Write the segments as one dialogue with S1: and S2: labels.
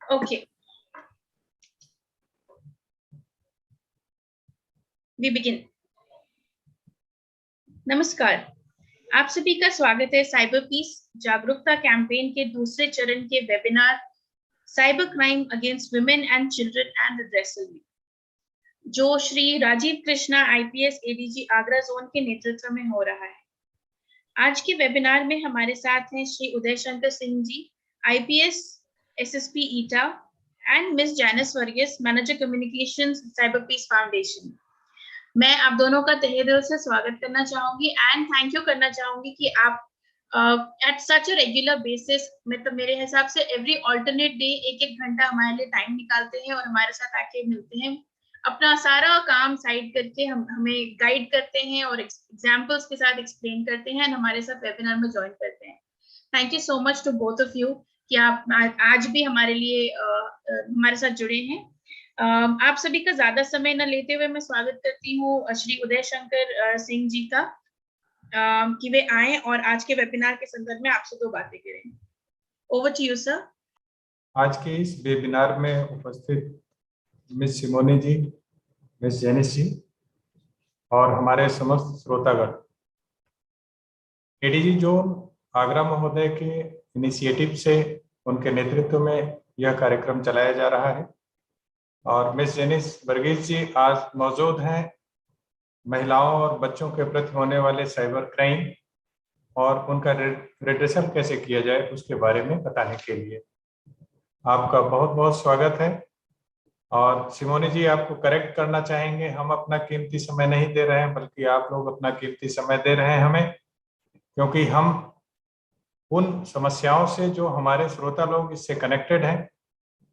S1: Okay, we begin. नमस्कार, आप सभी का स्वागत है साइबर पीस जागरूकता कैंपेन के दूसरे चरण के webinar cyber crime against women and children and redressal में, जो Shri Rajiv Krishna IPS ADG Agra zone के नेतृत्व में हो रहा है। आज के वेबिनार में हमारे साथ हैं Shri Uday Shankar Singh ji, IPS SSP Etah, and Miss Janice Varghese, manager communications Cyber Peace Foundation. मैं आप दोनों का तहे दिल से स्वागत करना चाहूंगी एंड थैंक यू करना चाहूंगी कि आप at such a regular basis, मतलब मेरे हिसाब से एवरी ऑल्टरनेट डे एक घंटा हमारे लिए टाइम निकालते हैं और हमारे साथ आके मिलते हैं, अपना सारा काम साइड करके हमें गाइड करते हैं और एग्जाम्पल्स के साथ एक्सप्लेन करते हैं, हमारे साथ वेबिनार में ज्वाइन करते हैं। Thank you so much to both of you कि आप आज भी हमारे लिए हमारे साथ जुड़े हैं। आप सभी का ज्यादा समय न लेते हुए मैं स्वागत करती हूँ श्री उदय शंकर सिंह जी का, कि वे आए और आज के वेबिनार के संदर्भ में आपसे दो बातें करें। Over to you sir.
S2: आज के इस वेबिनार में उपस्थित miss Simoni ji, miss Janice ji और हमारे समस्त श्रोतागण, एडीजी जोन आगरा महोदय के इनिशिएटिव से, उनके नेतृत्व में यह कार्यक्रम चलाया जा रहा है और मिस जेनिस वर्गीस जी आज मौजूद हैं महिलाओं और बच्चों के प्रति होने वाले साइबर क्राइम और उनका रिड्रेसल कैसे किया जाए उसके बारे में बताने के लिए। आपका बहुत बहुत स्वागत है। और सिमोनी जी, आपको करेक्ट करना चाहेंगे, हम अपना कीमती समय नहीं दे रहे हैं बल्कि आप लोग अपना कीमती समय दे रहे हैं हमें, क्योंकि हम उन समस्याओं से जो हमारे श्रोता लोग इससे कनेक्टेड हैं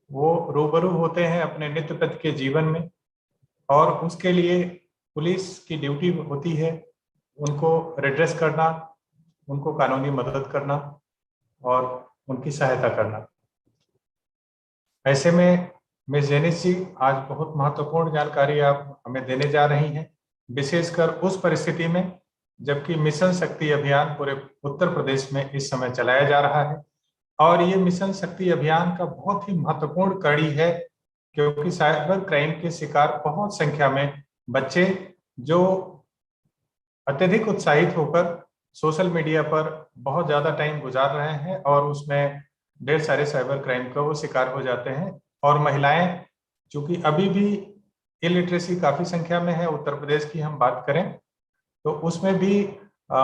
S2: वो रूबरू होते हैं अपने नित्य प्रति के जीवन में, और उसके लिए पुलिस की ड्यूटी होती है उनको रिड्रेस करना, उनको कानूनी मदद करना और उनकी सहायता करना। ऐसे में मिस जेनिस जी आज बहुत महत्वपूर्ण जानकारी आप हमें देने जा रही हैं, विशेषकर उस परिस्थिति में जबकि मिशन शक्ति अभियान पूरे उत्तर प्रदेश में इस समय चलाया जा रहा है। और ये मिशन शक्ति अभियान का बहुत ही महत्वपूर्ण कड़ी है, क्योंकि साइबर क्राइम के शिकार बहुत संख्या में बच्चे जो अत्यधिक उत्साहित होकर सोशल मीडिया पर बहुत ज्यादा टाइम गुजार रहे हैं और उसमें ढेर सारे साइबर क्राइम का वो शिकार हो जाते हैं। और महिलाएं, चूंकि अभी भी इलिटरेसी काफी संख्या में है, उत्तर प्रदेश की हम बात करें तो उसमें भी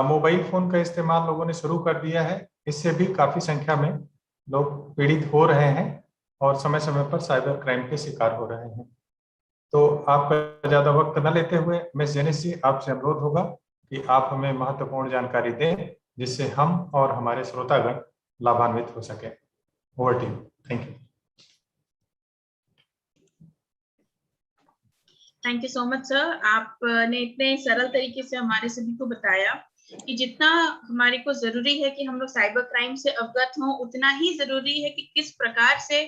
S2: मोबाइल फोन का इस्तेमाल लोगों ने शुरू कर दिया है। इससे भी काफी संख्या में लोग पीड़ित हो रहे हैं और समय समय पर साइबर क्राइम के शिकार हो रहे हैं। तो आपका ज्यादा वक्त न लेते हुए मिस जेनिस जी, आपसे अनुरोध होगा कि आप हमें महत्वपूर्ण जानकारी दें जिससे हम और हमारे श्रोतागण लाभान्वित हो सके। Over to you. Thank you.
S1: Thank you so much sir. आपने इतने सरल तरीके से हमारे सभी को बताया कि जितना हमारे को जरूरी है कि हम लोग साइबर क्राइम से अवगत हों, उतना ही जरूरी है कि किस प्रकार से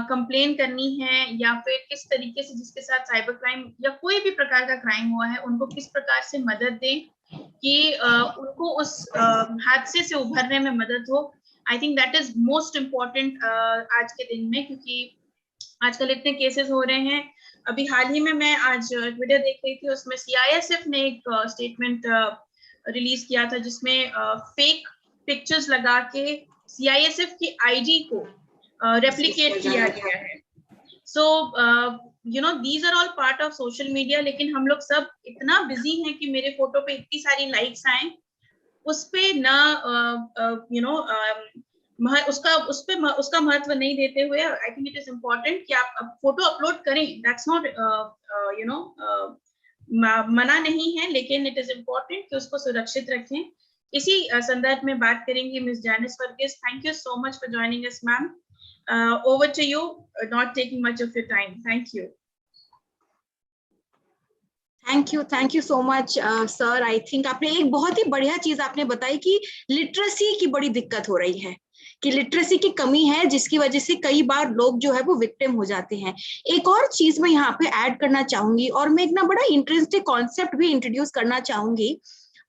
S1: कंप्लेन करनी है या फिर किस तरीके से जिसके साथ साइबर क्राइम या कोई भी प्रकार का क्राइम हुआ है उनको किस प्रकार से मदद दें कि उनको उस हादसे से उभरने में मदद हो। I think that is most important आज के दिन में, क्योंकि आजकल इतने केसेस हो रहे हैं। अभी हाल ही में मैं आज वीडियो देख रही थी, उसमें सीआईएसएफ ने एक स्टेटमेंट रिलीज किया था जिसमें फेक पिक्चर्स लगा के सीआईएसएफ की आईडी को रेप्लिकेट किया गया है। So you know these are all part of social media, लेकिन हम लोग सब इतना बिजी हैं कि मेरे फोटो पे इतनी सारी लाइक्स आए, उस पे ना यू नो उसका महत्व नहीं देते हुए आई थिंक इट इज इम्पोर्टेंट कि आप फोटो अपलोड करें। दैट्स नॉट यू नो मना नहीं है, लेकिन इट इज इम्पोर्टेंट कि उसको सुरक्षित रखें। इसी संदर्भ में बात करेंगे miss Janice Varghese. Thank you so much for joining us ma'am. Over to you, not taking much of your time. Thank you.
S3: Thank you so much sir. I think आपने एक बहुत ही बढ़िया चीज आपने बताई कि लिटरेसी की बड़ी दिक्कत हो रही है, कि लिटरेसी की कमी है जिसकी वजह से कई बार लोग जो है वो विक्टिम हो जाते हैं। एक और चीज मैं यहाँ पे ऐड करना चाहूंगी और मैं एक ना बड़ा इंटरेस्टिंग कॉन्सेप्ट भी इंट्रोड्यूस करना चाहूंगी।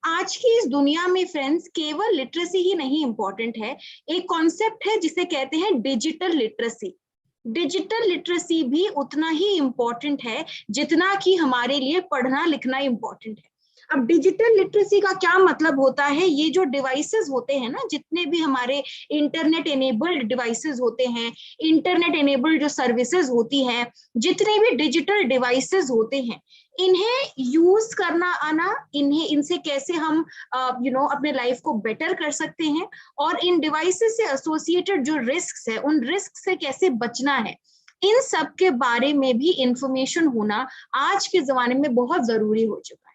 S3: आज की इस दुनिया में फ्रेंड्स केवल लिटरेसी ही नहीं इंपॉर्टेंट है, एक कॉन्सेप्ट है जिसे कहते हैं डिजिटल लिटरेसी। डिजिटल लिटरेसी भी उतना ही इम्पोर्टेंट है जितना कि हमारे लिए पढ़ना लिखना इम्पोर्टेंट है। अब डिजिटल लिटरेसी का क्या मतलब होता है, ये जो डिवाइसेस होते हैं ना, जितने भी हमारे इंटरनेट एनेबल्ड डिवाइसेस होते हैं, इंटरनेट एनेबल्ड जो सर्विसेज होती हैं, जितने भी डिजिटल डिवाइसेस होते हैं, इन्हें यूज करना आना, इनसे कैसे हम अपने लाइफ को बेटर कर सकते हैं, और इन डिवाइसेस से एसोसिएटेड जो रिस्क है, उन रिस्क से कैसे बचना है, इन सब के बारे में भी इंफॉर्मेशन होना आज के जमाने में बहुत जरूरी हो चुका है।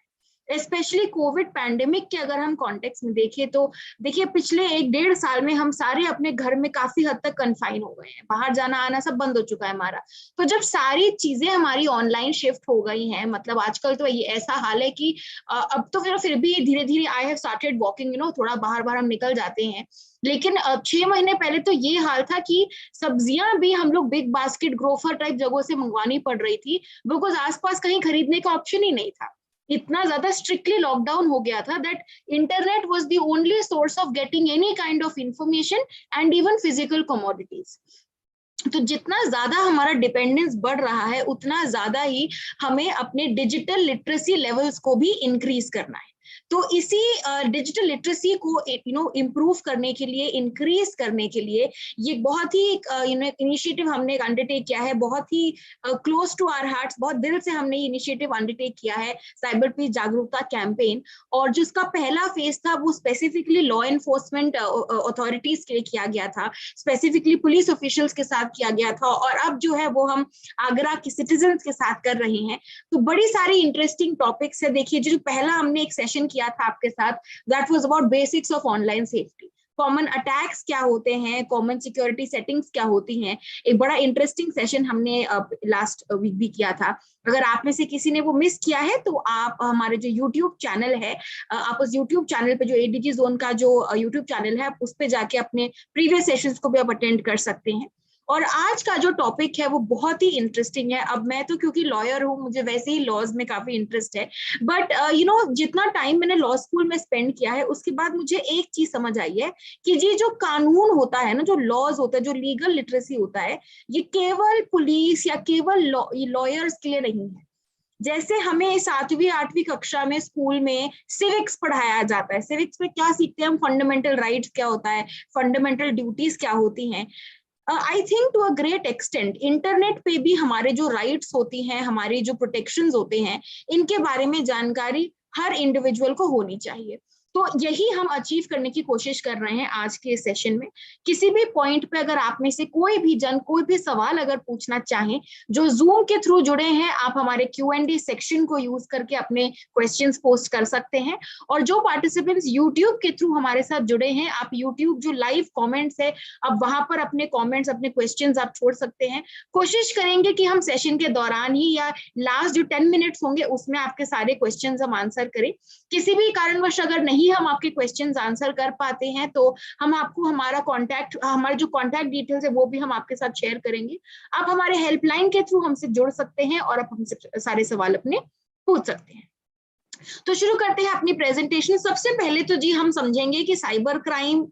S3: स्पेशली कोविड पैंडेमिक के अगर हम कॉन्टेक्स्ट में देखें तो देखिए, पिछले 1-1.5 साल में हम सारे अपने घर में काफी हद तक कन्फाइन हो गए हैं, बाहर जाना आना सब बंद हो चुका है हमारा। तो जब सारी चीजें हमारी ऑनलाइन शिफ्ट हो गई हैं, मतलब आजकल तो ये ऐसा हाल है कि अब तो फिर भी धीरे धीरे आई हैव स्टार्टेड वॉकिंग, थोड़ा बाहर बाहर हम निकल जाते हैं, लेकिन 6 महीने पहले तो ये हाल था कि सब्जियां भी हम लोग बिग बास्केट ग्रोफर टाइप जगहों से मंगवानी पड़ रही थी, बिकॉज आसपास कहीं खरीदने का ऑप्शन ही नहीं था। इतना ज्यादा स्ट्रिक्टली लॉकडाउन हो गया था that internet was the only source of getting any kind of information and even physical commodities. तो जितना ज्यादा हमारा डिपेंडेंस बढ़ रहा है, उतना ज्यादा ही हमें अपने डिजिटल लिटरेसी लेवल्स को भी इंक्रीज करना है। तो इसी डिजिटल लिटरेसी को इम्प्रूव करने के लिए, इंक्रीज करने के लिए, ये बहुत ही इनिशिएटिव हमने अंडरटेक किया है, बहुत ही क्लोज टू आवर हार्ट्स, बहुत दिल से हमने ये इनिशिएटिव अंडरटेक किया है, साइबर पीस जागरूकता कैंपेन। और जिसका पहला फेज था वो स्पेसिफिकली लॉ एनफोर्समेंट अथॉरिटीज के लिए किया गया था, स्पेसिफिकली पुलिस ऑफिशियल्स के साथ किया गया था, और अब जो है वो हम आगरा के सिटीजन्स के साथ कर रहे हैं। तो बड़ी सारी इंटरेस्टिंग टॉपिक्स है। देखिए, जो पहला हमने एक सेशन किया था आपके साथ, that was about basics of online safety, common attacks क्या होते हैं, कॉमन सिक्योरिटी सेटिंग्स क्या होती हैं। एक बड़ा इंटरेस्टिंग सेशन हमने लास्ट वीक भी किया था। अगर आप में से किसी ने वो मिस किया है तो आप हमारे जो यूट्यूब चैनल है, आप उस यूट्यूब चैनल पे, जो एडीजी जोन का जो यूट्यूब चैनल है, आप उस पे जाके अपने प्रीवियस सेशंस को भी आप अटेंड कर सकते हैं। और आज का जो टॉपिक है वो बहुत ही इंटरेस्टिंग है। अब मैं तो क्योंकि लॉयर हूँ, मुझे वैसे ही लॉज में काफी इंटरेस्ट है, बट जितना टाइम मैंने लॉ स्कूल में स्पेंड किया है, उसके बाद मुझे एक चीज समझ आई है कि ये जो कानून होता है ना, जो लॉज होता है, जो लीगल लिटरेसी होता है, ये केवल पुलिस या केवल लॉयर्स के लिए नहीं है। जैसे हमें 7वीं-8वीं कक्षा में स्कूल में सिविक्स पढ़ाया जाता है, सिविक्स में क्या सीखते हैं हम, फंडामेंटल राइट्स क्या होता है, फंडामेंटल ड्यूटीज क्या होती हैं। I think to a great extent internet पे भी हमारे जो राइट्स होती हैं, हमारी जो प्रोटेक्शंस होते हैं, इनके बारे में जानकारी हर इंडिविजुअल को होनी चाहिए। तो यही हम अचीव करने की कोशिश कर रहे हैं आज के सेशन में। किसी भी पॉइंट पे अगर आप में से कोई भी कोई भी सवाल अगर पूछना चाहें, जो जूम के थ्रू जुड़े हैं, आप हमारे Q&A सेक्शन को यूज करके अपने क्वेश्चंस पोस्ट कर सकते हैं। और जो पार्टिसिपेंट्स यूट्यूब के थ्रू हमारे साथ जुड़े हैं, आप यूट्यूब जो लाइव कॉमेंट्स है, अब वहां पर अपने कॉमेंट्स, अपने क्वेश्चंस आप छोड़ सकते हैं। कोशिश करेंगे कि हम सेशन के दौरान ही या लास्ट जो 10 मिनट्स होंगे उसमें आपके सारे क्वेश्चन हम आंसर करें। किसी भी कारणवश अगर नहीं हम आपके क्वेश्चंस आंसर कर पाते हैं तो हम आपको हमारे जो कॉन्टैक्ट डिटेल्स है वो भी हम आपके साथ शेयर करेंगे। आप हमारे हेल्पलाइन के थ्रू हमसे जुड़ सकते हैं और आप हमसे सारे सवाल अपने पूछ सकते हैं। तो शुरू करते हैं अपनी प्रेजेंटेशन। सबसे पहले तो जी हम समझेंगे कि साइबर क्राइम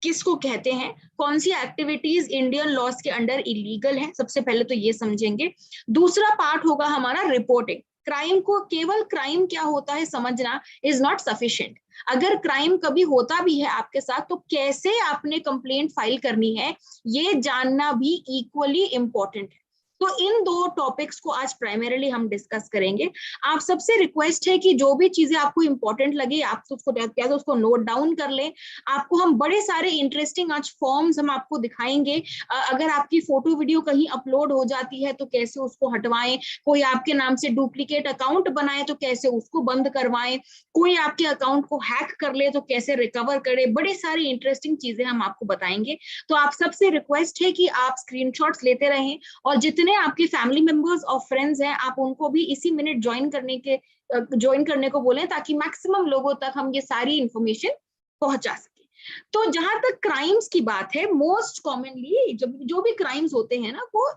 S3: किसको कहते हैं, कौन सी एक्टिविटीज इंडियन लॉज के अंडर इलीगल है, सबसे पहले तो ये समझेंगे। दूसरा पार्ट होगा हमारा रिपोर्टिंग। क्राइम को केवल क्राइम क्या होता है समझना इज नॉट सफिशिएंट। अगर क्राइम कभी होता भी है आपके साथ तो कैसे आपने कंप्लेंट फाइल करनी है, ये जानना भी इक्वली इंपॉर्टेंट है। तो इन दो टॉपिक्स को आज प्राइमरीली हम डिस्कस करेंगे। आप सबसे रिक्वेस्ट है कि जो भी चीजें आपको इंपॉर्टेंट लगे आप उसको नोट डाउन कर लें। आपको हम बड़े सारे इंटरेस्टिंग आज फॉर्म्स हम आपको दिखाएंगे। अगर आपकी फोटो वीडियो कहीं अपलोड हो जाती है तो कैसे उसको हटवाएं, कोई आपके नाम से डुप्लीकेट अकाउंट बनाए तो कैसे उसको बंद करवाएं, कोई आपके अकाउंट को हैक कर ले तो कैसे रिकवर करे, बड़ी सारी इंटरेस्टिंग चीजें हम आपको बताएंगे। तो आप सबसे रिक्वेस्ट है कि आप स्क्रीनशॉट्स लेते रहें और जितने आपके फैमिली मेंबर्स और फ्रेंड्स हैं आप उनको भी इसी मिनट ज्वाइन करने को बोलें ताकि मैक्सिमम लोगों तक हम ये सारी इंफॉर्मेशन पहुंचा सके। तो जहां तक क्राइम्स की बात है, मोस्ट कॉमनली जो भी क्राइम्स होते हैं ना वो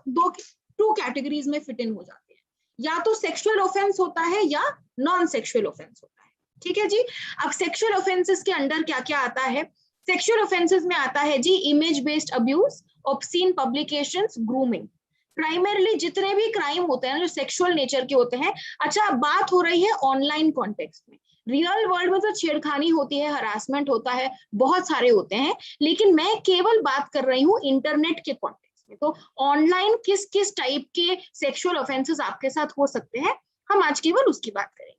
S3: टू कैटेगरीज में फिट इन हो जाते हैं, या तो सेक्सुअल ऑफेंस होता है या नॉन सेक्सुअल ऑफेंस होता है। ठीक है जी। अब सेक्सुअल ऑफेंसेस के अंडर क्या क्या आता है? सेक्सुअल ऑफेंसेस में आता है जी image based abuse, obscene publications, grooming. Primarily जितने भी क्राइम होते हैं जो सेक्सुअल नेचर के होते हैं, अच्छा बात हो रही है ऑनलाइन कॉन्टेक्स्ट में, रियल वर्ल्ड में तो छेड़खानी होती है, हरासमेंट होता है, बहुत सारे होते हैं, लेकिन मैं केवल बात कर रही हूँ इंटरनेट के कॉन्टेक्स्ट में। तो ऑनलाइन किस किस टाइप के सेक्सुअल ऑफेंसेस आपके साथ हो सकते हैं, हम आज केवल उसकी बात करेंगे।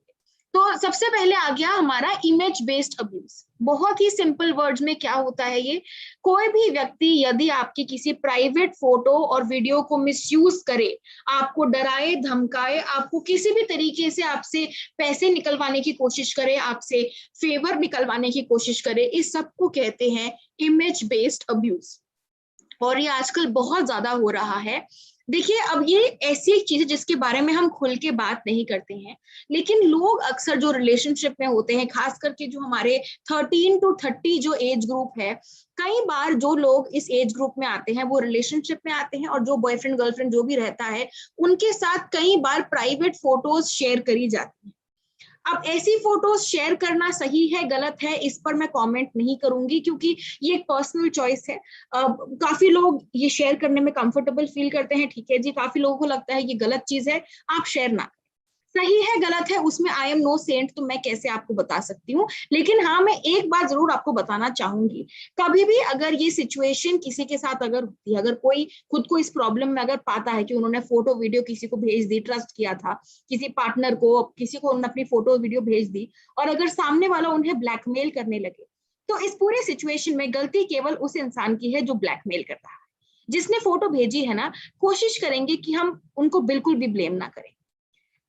S3: तो सबसे पहले आ गया हमारा इमेज बेस्ड अब्यूज। बहुत ही सिंपल वर्ड्स में क्या होता है ये, कोई भी व्यक्ति यदि आपकी किसी प्राइवेट फोटो और वीडियो को मिसयूज करे, आपको डराए धमकाए, आपको किसी भी तरीके से आपसे पैसे निकलवाने की कोशिश करे, आपसे फेवर निकलवाने की कोशिश करे, इस सब को कहते हैं इमेज बेस्ड अब्यूज। और ये आजकल बहुत ज्यादा हो रहा है। देखिए अब ये ऐसी एक चीज है जिसके बारे में हम खुल के बात नहीं करते हैं, लेकिन लोग अक्सर जो रिलेशनशिप में होते हैं, खास करके जो हमारे 13 to 30 जो एज ग्रुप है, कई बार जो लोग इस एज ग्रुप में आते हैं वो रिलेशनशिप में आते हैं, और जो बॉयफ्रेंड गर्लफ्रेंड जो भी रहता है उनके साथ कई बार प्राइवेट फोटोज शेयर करी जाती है। अब ऐसी फोटोज शेयर करना सही है गलत है इस पर मैं कमेंट नहीं करूंगी, क्योंकि ये एक पर्सनल चॉइस है। काफी लोग ये शेयर करने में कंफर्टेबल फील करते हैं, ठीक है जी, काफी लोगों को लगता है ये गलत चीज है, आप शेयर ना। सही है गलत है उसमें आई एम नो सेंट, तो मैं कैसे आपको बता सकती हूँ, लेकिन हाँ मैं एक बात जरूर आपको बताना चाहूंगी, कभी भी अगर ये सिचुएशन किसी के साथ अगर होती है, अगर कोई खुद को इस प्रॉब्लम में अगर पाता है कि उन्होंने फोटो वीडियो किसी को भेज दी, ट्रस्ट किया था किसी पार्टनर को, किसी को उन्होंने अपनी फोटो वीडियो भेज दी, और अगर सामने वाला उन्हें ब्लैकमेल करने लगे, तो इस पूरे सिचुएशन में गलती केवल उस इंसान की है जो ब्लैकमेल कर रहा है। जिसने फोटो भेजी है ना, कोशिश करेंगे कि हम उनको बिल्कुल भी ब्लेम ना करें,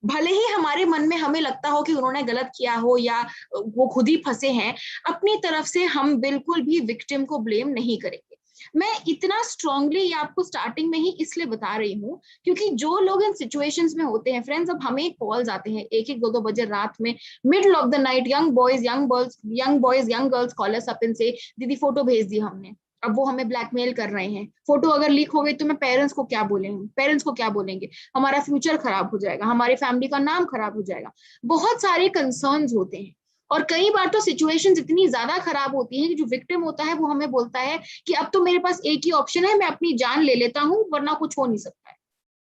S3: भले ही हमारे मन में हमें लगता हो कि उन्होंने गलत किया हो या वो खुद ही फंसे हैं, अपनी तरफ से हम बिल्कुल भी विक्टिम को ब्लेम नहीं करेंगे। मैं इतना स्ट्रांगली आपको स्टार्टिंग में ही इसलिए बता रही हूँ क्योंकि जो लोग इन सिचुएशंस में होते हैं फ्रेंड्स, अब हमें कॉल्स आते हैं 1-1, 2-2 बजे रात में, middle of the night, young boys young girls call us up and से दीदी फोटो भेज दी हमने, अब वो हमें ब्लैकमेल कर रहे हैं, फोटो अगर लीक हो गई तो मैं पेरेंट्स को क्या बोलेंगे, हमारा फ्यूचर खराब हो जाएगा, हमारे फैमिली का नाम खराब हो जाएगा, बहुत सारे कंसर्न्स होते हैं। और कई बार तो सिचुएशंस इतनी ज्यादा खराब होती हैं कि जो विक्टिम होता है वो हमें बोलता है कि अब तो मेरे पास एक ही ऑप्शन है, मैं अपनी जान ले लेता हूँ वरना कुछ हो नहीं सकता है।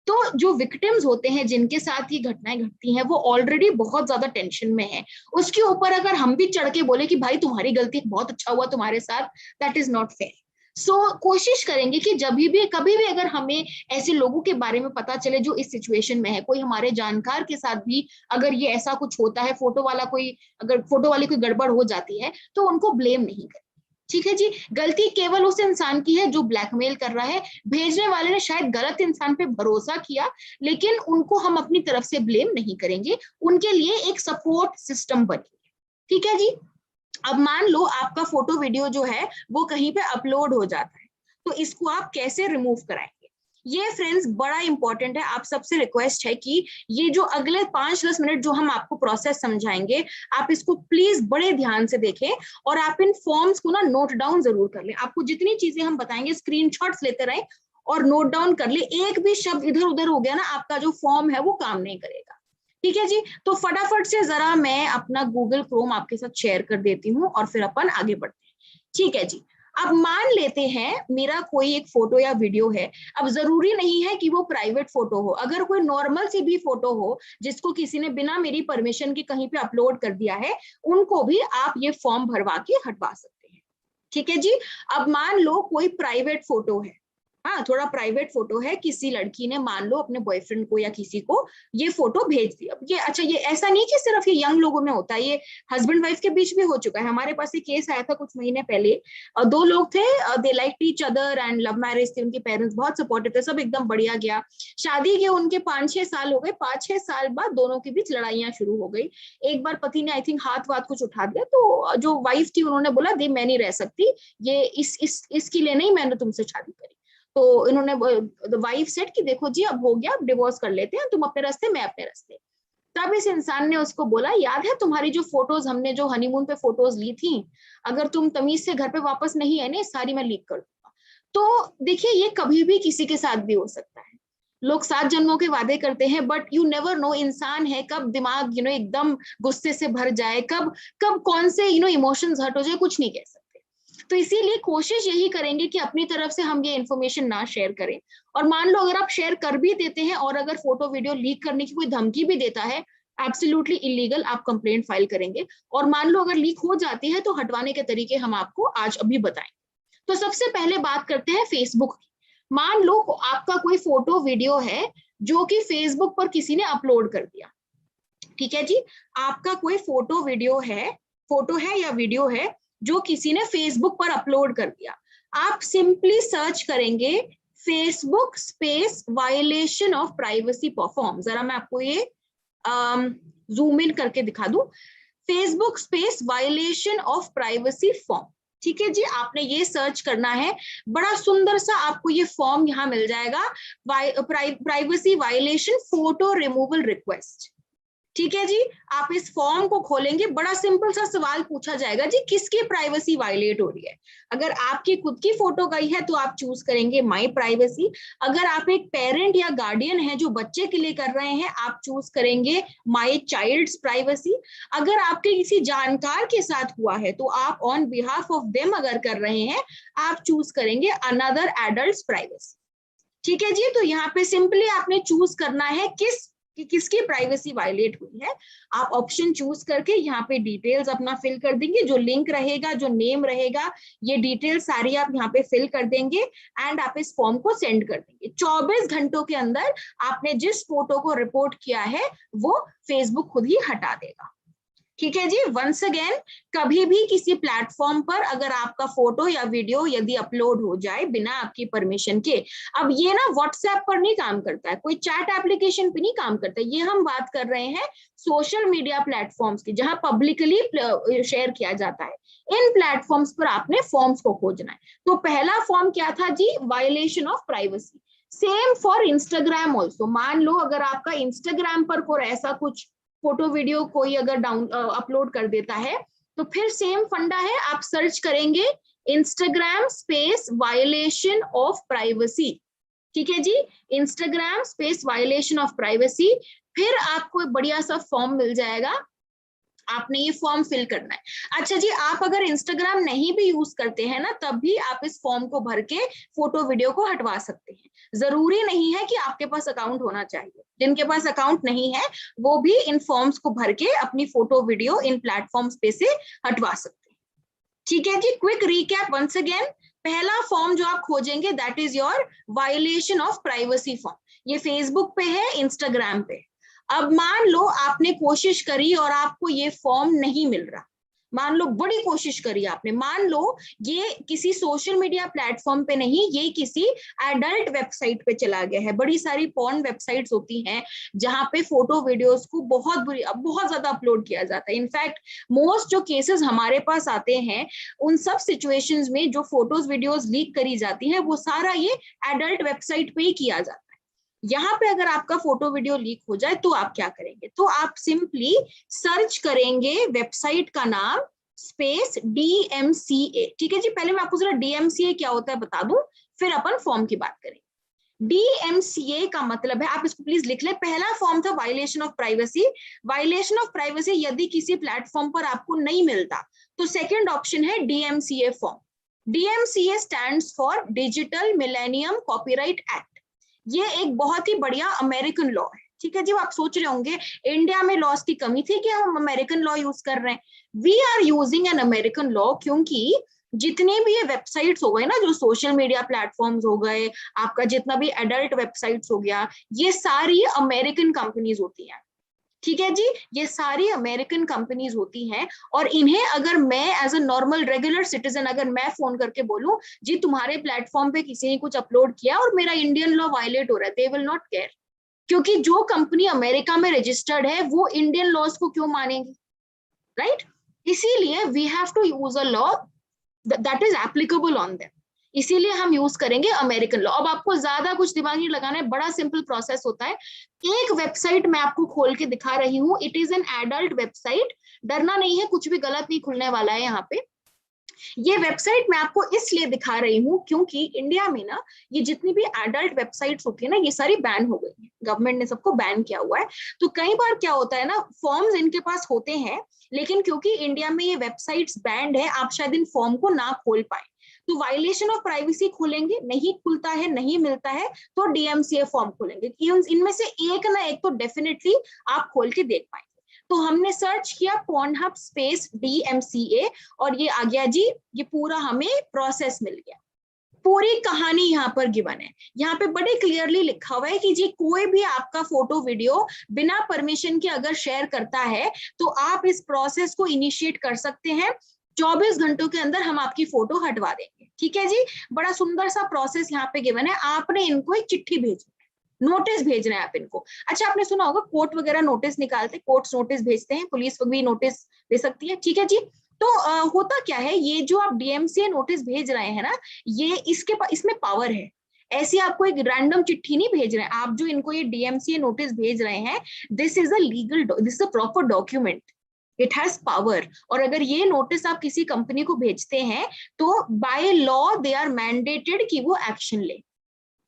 S3: तो जो विक्टिम्स होते हैं जिनके साथ ये घटनाएं घटती हैं वो ऑलरेडी बहुत ज्यादा टेंशन में है, उसके ऊपर अगर हम भी चढ़ के बोले कि भाई तुम्हारी गलती, बहुत अच्छा हुआ तुम्हारे साथ, दैट इज नॉट फेयर। सो कोशिश करेंगे कि जब भी कभी भी अगर हमें ऐसे लोगों के बारे में पता चले जो इस सिचुएशन में है, कोई हमारे जानकार के साथ भी अगर ये ऐसा कुछ होता है, फोटो वाली कोई गड़बड़ हो जाती है, तो उनको ब्लेम नहीं करें, ठीक है जी। गलती केवल उस इंसान की है जो ब्लैकमेल कर रहा है, भेजने वाले ने शायद गलत इंसान पे भरोसा किया, लेकिन उनको हम अपनी तरफ से ब्लेम नहीं करेंगे, उनके लिए एक सपोर्ट सिस्टम बनेंगे, ठीक है जी। अब मान लो आपका फोटो वीडियो जो है वो कहीं पे अपलोड हो जाता है, तो इसको आप कैसे रिमूव कराएंगे, ये फ्रेंड्स बड़ा इंपॉर्टेंट है। आप सबसे रिक्वेस्ट है कि ये जो अगले 5-10 मिनट जो हम आपको प्रोसेस समझाएंगे, आप इसको प्लीज बड़े ध्यान से देखें, और आप इन फॉर्म्स को ना नोट डाउन जरूर कर लें। आपको जितनी चीजें हम बताएंगे स्क्रीनशॉट्स लेते रहें और नोट डाउन कर ले, एक भी शब्द इधर उधर हो गया ना, आपका जो फॉर्म है वो काम नहीं करेगा, ठीक है जी। तो फटाफट से जरा मैं अपना गूगल क्रोम आपके साथ शेयर कर देती हूँ और फिर अपन आगे बढ़ते हैं, ठीक है जी। अब मान लेते हैं मेरा कोई एक फोटो या वीडियो है, अब जरूरी नहीं है कि वो प्राइवेट फोटो हो, अगर कोई नॉर्मल सी भी फोटो हो जिसको किसी ने बिना मेरी परमिशन के कहीं पे अपलोड कर दिया है, उनको भी आप ये फॉर्म भरवा के हटवा सकते हैं, ठीक है जी। अब मान लो कोई प्राइवेट फोटो है, हाँ थोड़ा प्राइवेट फोटो है, किसी लड़की ने मान लो अपने बॉयफ्रेंड को या किसी को ये फोटो भेज दी। अब ये अच्छा, ये ऐसा नहीं कि सिर्फ ये यंग लोगों में होता है, ये हस्बैंड वाइफ के बीच भी हो चुका है। हमारे पास एक केस आया था कुछ महीने पहले, 2 लोग थे, they liked each other and love marriage थी, उनके पेरेंट्स बहुत सपोर्टिव थे, सब एकदम बढ़िया गया, शादी के उनके 5-6 साल हो गए, 5-6 साल बाद दोनों के बीच लड़ाइयां शुरू हो गई। एक बार पति ने आई थिंक हाथ वाथ कुछ उठा दिया, तो जो वाइफ थी उन्होंने बोला दी मैं नहीं रह सकती, ये इसके लिए नहीं मैंने तुमसे शादी करी। तो इन्होंने वाइफ सेड कि देखो जी अब हो गया, अब डिवोर्स कर लेते हैं, तुम अपने रास्ते मैं अपने रास्ते। तब इस इंसान ने उसको बोला याद है तुम्हारी जो फोटोज हमने जो हनीमून पे फोटोज ली थी, अगर तुम तमीज से घर पे वापस नहीं आए ना सारी मैं लीक कर दूंगा। तो देखिए ये कभी भी किसी के साथ भी हो सकता है, लोग 7 जन्मों के वादे करते हैं बट यू नेवर नो, इंसान है कब दिमाग एकदम गुस्से से भर जाए, कब कौन से इमोशंस हर्ट हो जाए, कुछ नहीं कह सकते। तो इसीलिए कोशिश यही करेंगे कि अपनी तरफ से हम ये इन्फॉर्मेशन ना शेयर करें। और मान लो अगर आप शेयर कर भी देते हैं और अगर फोटो वीडियो लीक करने की कोई धमकी भी देता है, एब्सोल्युटली इलीगल, आप कंप्लेंट फाइल करेंगे। और मान लो अगर लीक हो जाती है तो हटवाने के तरीके हम आपको आज अभी बताएं। तो सबसे पहले बात करते हैं फेसबुक की। मान लो आपका कोई फोटो वीडियो है जो कि फेसबुक पर किसी ने अपलोड कर दिया, ठीक है जी, आपका कोई फोटो है या वीडियो है जो किसी ने फेसबुक पर अपलोड कर दिया। आप सिंपली सर्च करेंगे Facebook space violation of privacy perform. जरा मैं आपको ये जूम इन करके दिखा दूं, Facebook space violation of privacy form, ठीक है जी। आपने ये सर्च करना है, बड़ा सुंदर सा आपको ये फॉर्म यहाँ मिल जाएगा, privacy violation photo removal request, ठीक है जी। आप इस फॉर्म को खोलेंगे, बड़ा सिंपल सा सवाल पूछा जाएगा जी, किसकी प्राइवेसी वायलेट हो रही है। अगर आपकी खुद की फोटो गई है तो आप चूज करेंगे माय प्राइवेसी। अगर आप एक पेरेंट या गार्डियन है जो बच्चे के लिए कर रहे हैं, आप चूज करेंगे माय चाइल्ड्स प्राइवेसी। अगर आपके किसी जानकार के साथ हुआ है तो आप ऑन बिहाफ ऑफ देम अगर कर रहे हैं, आप चूज करेंगे अनदर एडल्ट्स प्राइवेसी, ठीक है जी। तो यहाँ पे सिंपली आपने चूज करना है कि किसकी प्राइवेसी वायलेट हुई है। आप ऑप्शन चूज करके यहाँ पे डिटेल्स अपना फिल कर देंगे, जो लिंक रहेगा, जो नेम रहेगा, ये डिटेल सारी आप यहाँ पे फिल कर देंगे एंड आप इस फॉर्म को सेंड कर देंगे। 24 घंटों के अंदर आपने जिस फोटो को रिपोर्ट किया है वो फेसबुक खुद ही हटा देगा, ठीक है जी। वंस अगेन, कभी भी किसी प्लेटफॉर्म पर अगर आपका फोटो या वीडियो यदि अपलोड हो जाए बिना आपकी परमिशन के, अब ये ना व्हाट्सएप पर नहीं काम करता है, कोई चैट एप्लीकेशन पे नहीं काम करता है, ये हम बात कर रहे हैं सोशल मीडिया प्लेटफॉर्म्स की जहां पब्लिकली शेयर किया जाता है। इन प्लेटफॉर्म्स पर आपने फॉर्म्स को खोजना है। तो पहला फॉर्म क्या था जी, violation of privacy. Same for Instagram also. मान लो अगर आपका इंस्टाग्राम पर कोई ऐसा कुछ फोटो वीडियो कोई अगर अपलोड कर देता है तो फिर सेम फंडा है, आप सर्च करेंगे Instagram space violation of privacy, ठीक है जी, Instagram space violation of privacy. फिर आपको एक बढ़िया सा फॉर्म मिल जाएगा, आपने ये फॉर्म फिल करना है। अच्छा जी, आप अगर इंस्टाग्राम नहीं भी यूज करते हैं ना, तब भी आप इस फॉर्म को भर के फोटो वीडियो को हटवा सकते हैं। जरूरी नहीं है कि आपके पास अकाउंट होना चाहिए, जिनके पास अकाउंट नहीं है वो भी इन फॉर्म्स को भर के अपनी फोटो वीडियो इन प्लेटफॉर्म्स पे से हटवा सकते हैं, ठीक है जी। क्विक रिकैप वंस अगेन, पहला फॉर्म जो आप खोजेंगे that is your violation of privacy form. ये फेसबुक पे है, इंस्टाग्राम पे। अब मान लो आपने कोशिश करी और आपको ये फॉर्म नहीं मिल रहा, मान लो बड़ी कोशिश करी आपने, मान लो ये किसी सोशल मीडिया प्लेटफॉर्म पे नहीं, ये किसी एडल्ट वेबसाइट पे चला गया है। बड़ी सारी पॉर्न वेबसाइट्स होती हैं जहां पे फोटो वीडियोस को बहुत ज्यादा अपलोड किया जाता है। इनफैक्ट मोस्ट जो केसेस हमारे पास आते हैं उन सब सिचुएशंस में जो फोटोज वीडियोस लीक करी जाती है वो सारा ये एडल्ट वेबसाइट पे ही किया जाता है। यहाँ पे अगर आपका फोटो वीडियो लीक हो जाए तो आप क्या करेंगे, तो आप सिंपली सर्च करेंगे वेबसाइट का नाम स्पेस DMCA, ठीक है जी। पहले मैं आपको जरा DMCA क्या होता है बता दूं, फिर अपन फॉर्म की बात करेंगे। DMCA का मतलब है, आप इसको प्लीज लिख ले, पहला फॉर्म था violation of privacy. Violation of privacy यदि किसी प्लेटफॉर्म पर आपको नहीं मिलता तो सेकेंड ऑप्शन है DMCA form. DMCA stands for digital millennium copyright act. ये एक बहुत ही बढ़िया अमेरिकन लॉ है, ठीक है जी। आप सोच रहे होंगे इंडिया में लॉस की कमी थी कि हम अमेरिकन लॉ यूज कर रहे हैं। We are using an American law क्योंकि जितने भी ये वेबसाइट्स हो गए ना, जो सोशल मीडिया प्लेटफॉर्म्स हो गए, आपका जितना भी एडल्ट वेबसाइट्स हो गया, ये सारी अमेरिकन कंपनीज होती हैं, ठीक है जी। ये सारी अमेरिकन कंपनीज होती हैं और इन्हें अगर मैं as a normal regular citizen अगर मैं फोन करके बोलूं जी तुम्हारे प्लेटफॉर्म पे किसी ने कुछ अपलोड किया और मेरा इंडियन लॉ वायलेट हो रहा है, दे विल नॉट केयर, क्योंकि जो कंपनी अमेरिका में रजिस्टर्ड है वो इंडियन लॉज को क्यों मानेगी, राइट। इसीलिए we have to use a law that is applicable on them, इसीलिए हम यूज करेंगे अमेरिकन लॉ। अब आपको ज्यादा कुछ दिमाग नहीं लगाना है, बड़ा सिंपल प्रोसेस होता है। एक वेबसाइट मैं आपको खोल के दिखा रही हूँ, it is an adult website, डरना नहीं है, कुछ भी गलत नहीं खुलने वाला है यहाँ पे। ये वेबसाइट मैं आपको इसलिए दिखा रही हूँ क्योंकि इंडिया में ना ये जितनी भी एडल्ट वेबसाइट्स होती है ना, ये सारी बैन हो गई है, गवर्नमेंट ने सबको बैन किया हुआ है। तो कई बार क्या होता है ना, फॉर्म्स इनके पास होते हैं, लेकिन क्योंकि इंडिया में ये वेबसाइट्स बैंड है, आप शायद इन फॉर्म को ना खोल पाए, तो वायलेशन ऑफ प्राइवेसी खोलेंगे, नहीं खुलता है, नहीं मिलता है, तो डीएमसीए फॉर्म खोलेंगे। इनमें से एक ना एक तो डेफिनेटली आप खोल के देख पाएंगे। तो हमने सर्च किया पॉर्नहब स्पेस डीएमसीए और ये आ गया जी, ये पूरा हमें प्रोसेस मिल गया। पूरी कहानी यहाँ पर गिवन है, यहाँ पे बड़े क्लियरली लिखा हुआ है कि जी कोई भी आपका फोटो वीडियो बिना परमिशन के अगर शेयर करता है तो आप इस प्रोसेस को इनिशिएट कर सकते हैं, 24 घंटों के अंदर हम आपकी फोटो हटवा देंगे। ठीक है जी, बड़ा सुंदर सा प्रोसेस यहाँ पे गिवन है। आपने इनको एक चिट्ठी भेजनी है, नोटिस भेजना है आप इनको। अच्छा, आपने सुना होगा कोर्ट वगैरह नोटिस निकालते, कोर्ट्स नोटिस भेजते हैं, पुलिस भी नोटिस दे सकती है। ठीक है जी, तो होता क्या है, ये जो आप डीएमसीए नोटिस भेज रहे हैं ना, ये इसमें पावर है। ऐसी आपको एक रैंडम चिट्ठी नहीं भेज रहे हैं आप, जो इनको ये डीएमसीए नोटिस भेज रहे हैं, this is a proper document, it has power. और अगर ये नोटिस आप किसी कंपनी को भेजते हैं तो by law they are mandated कि वो एक्शन ले।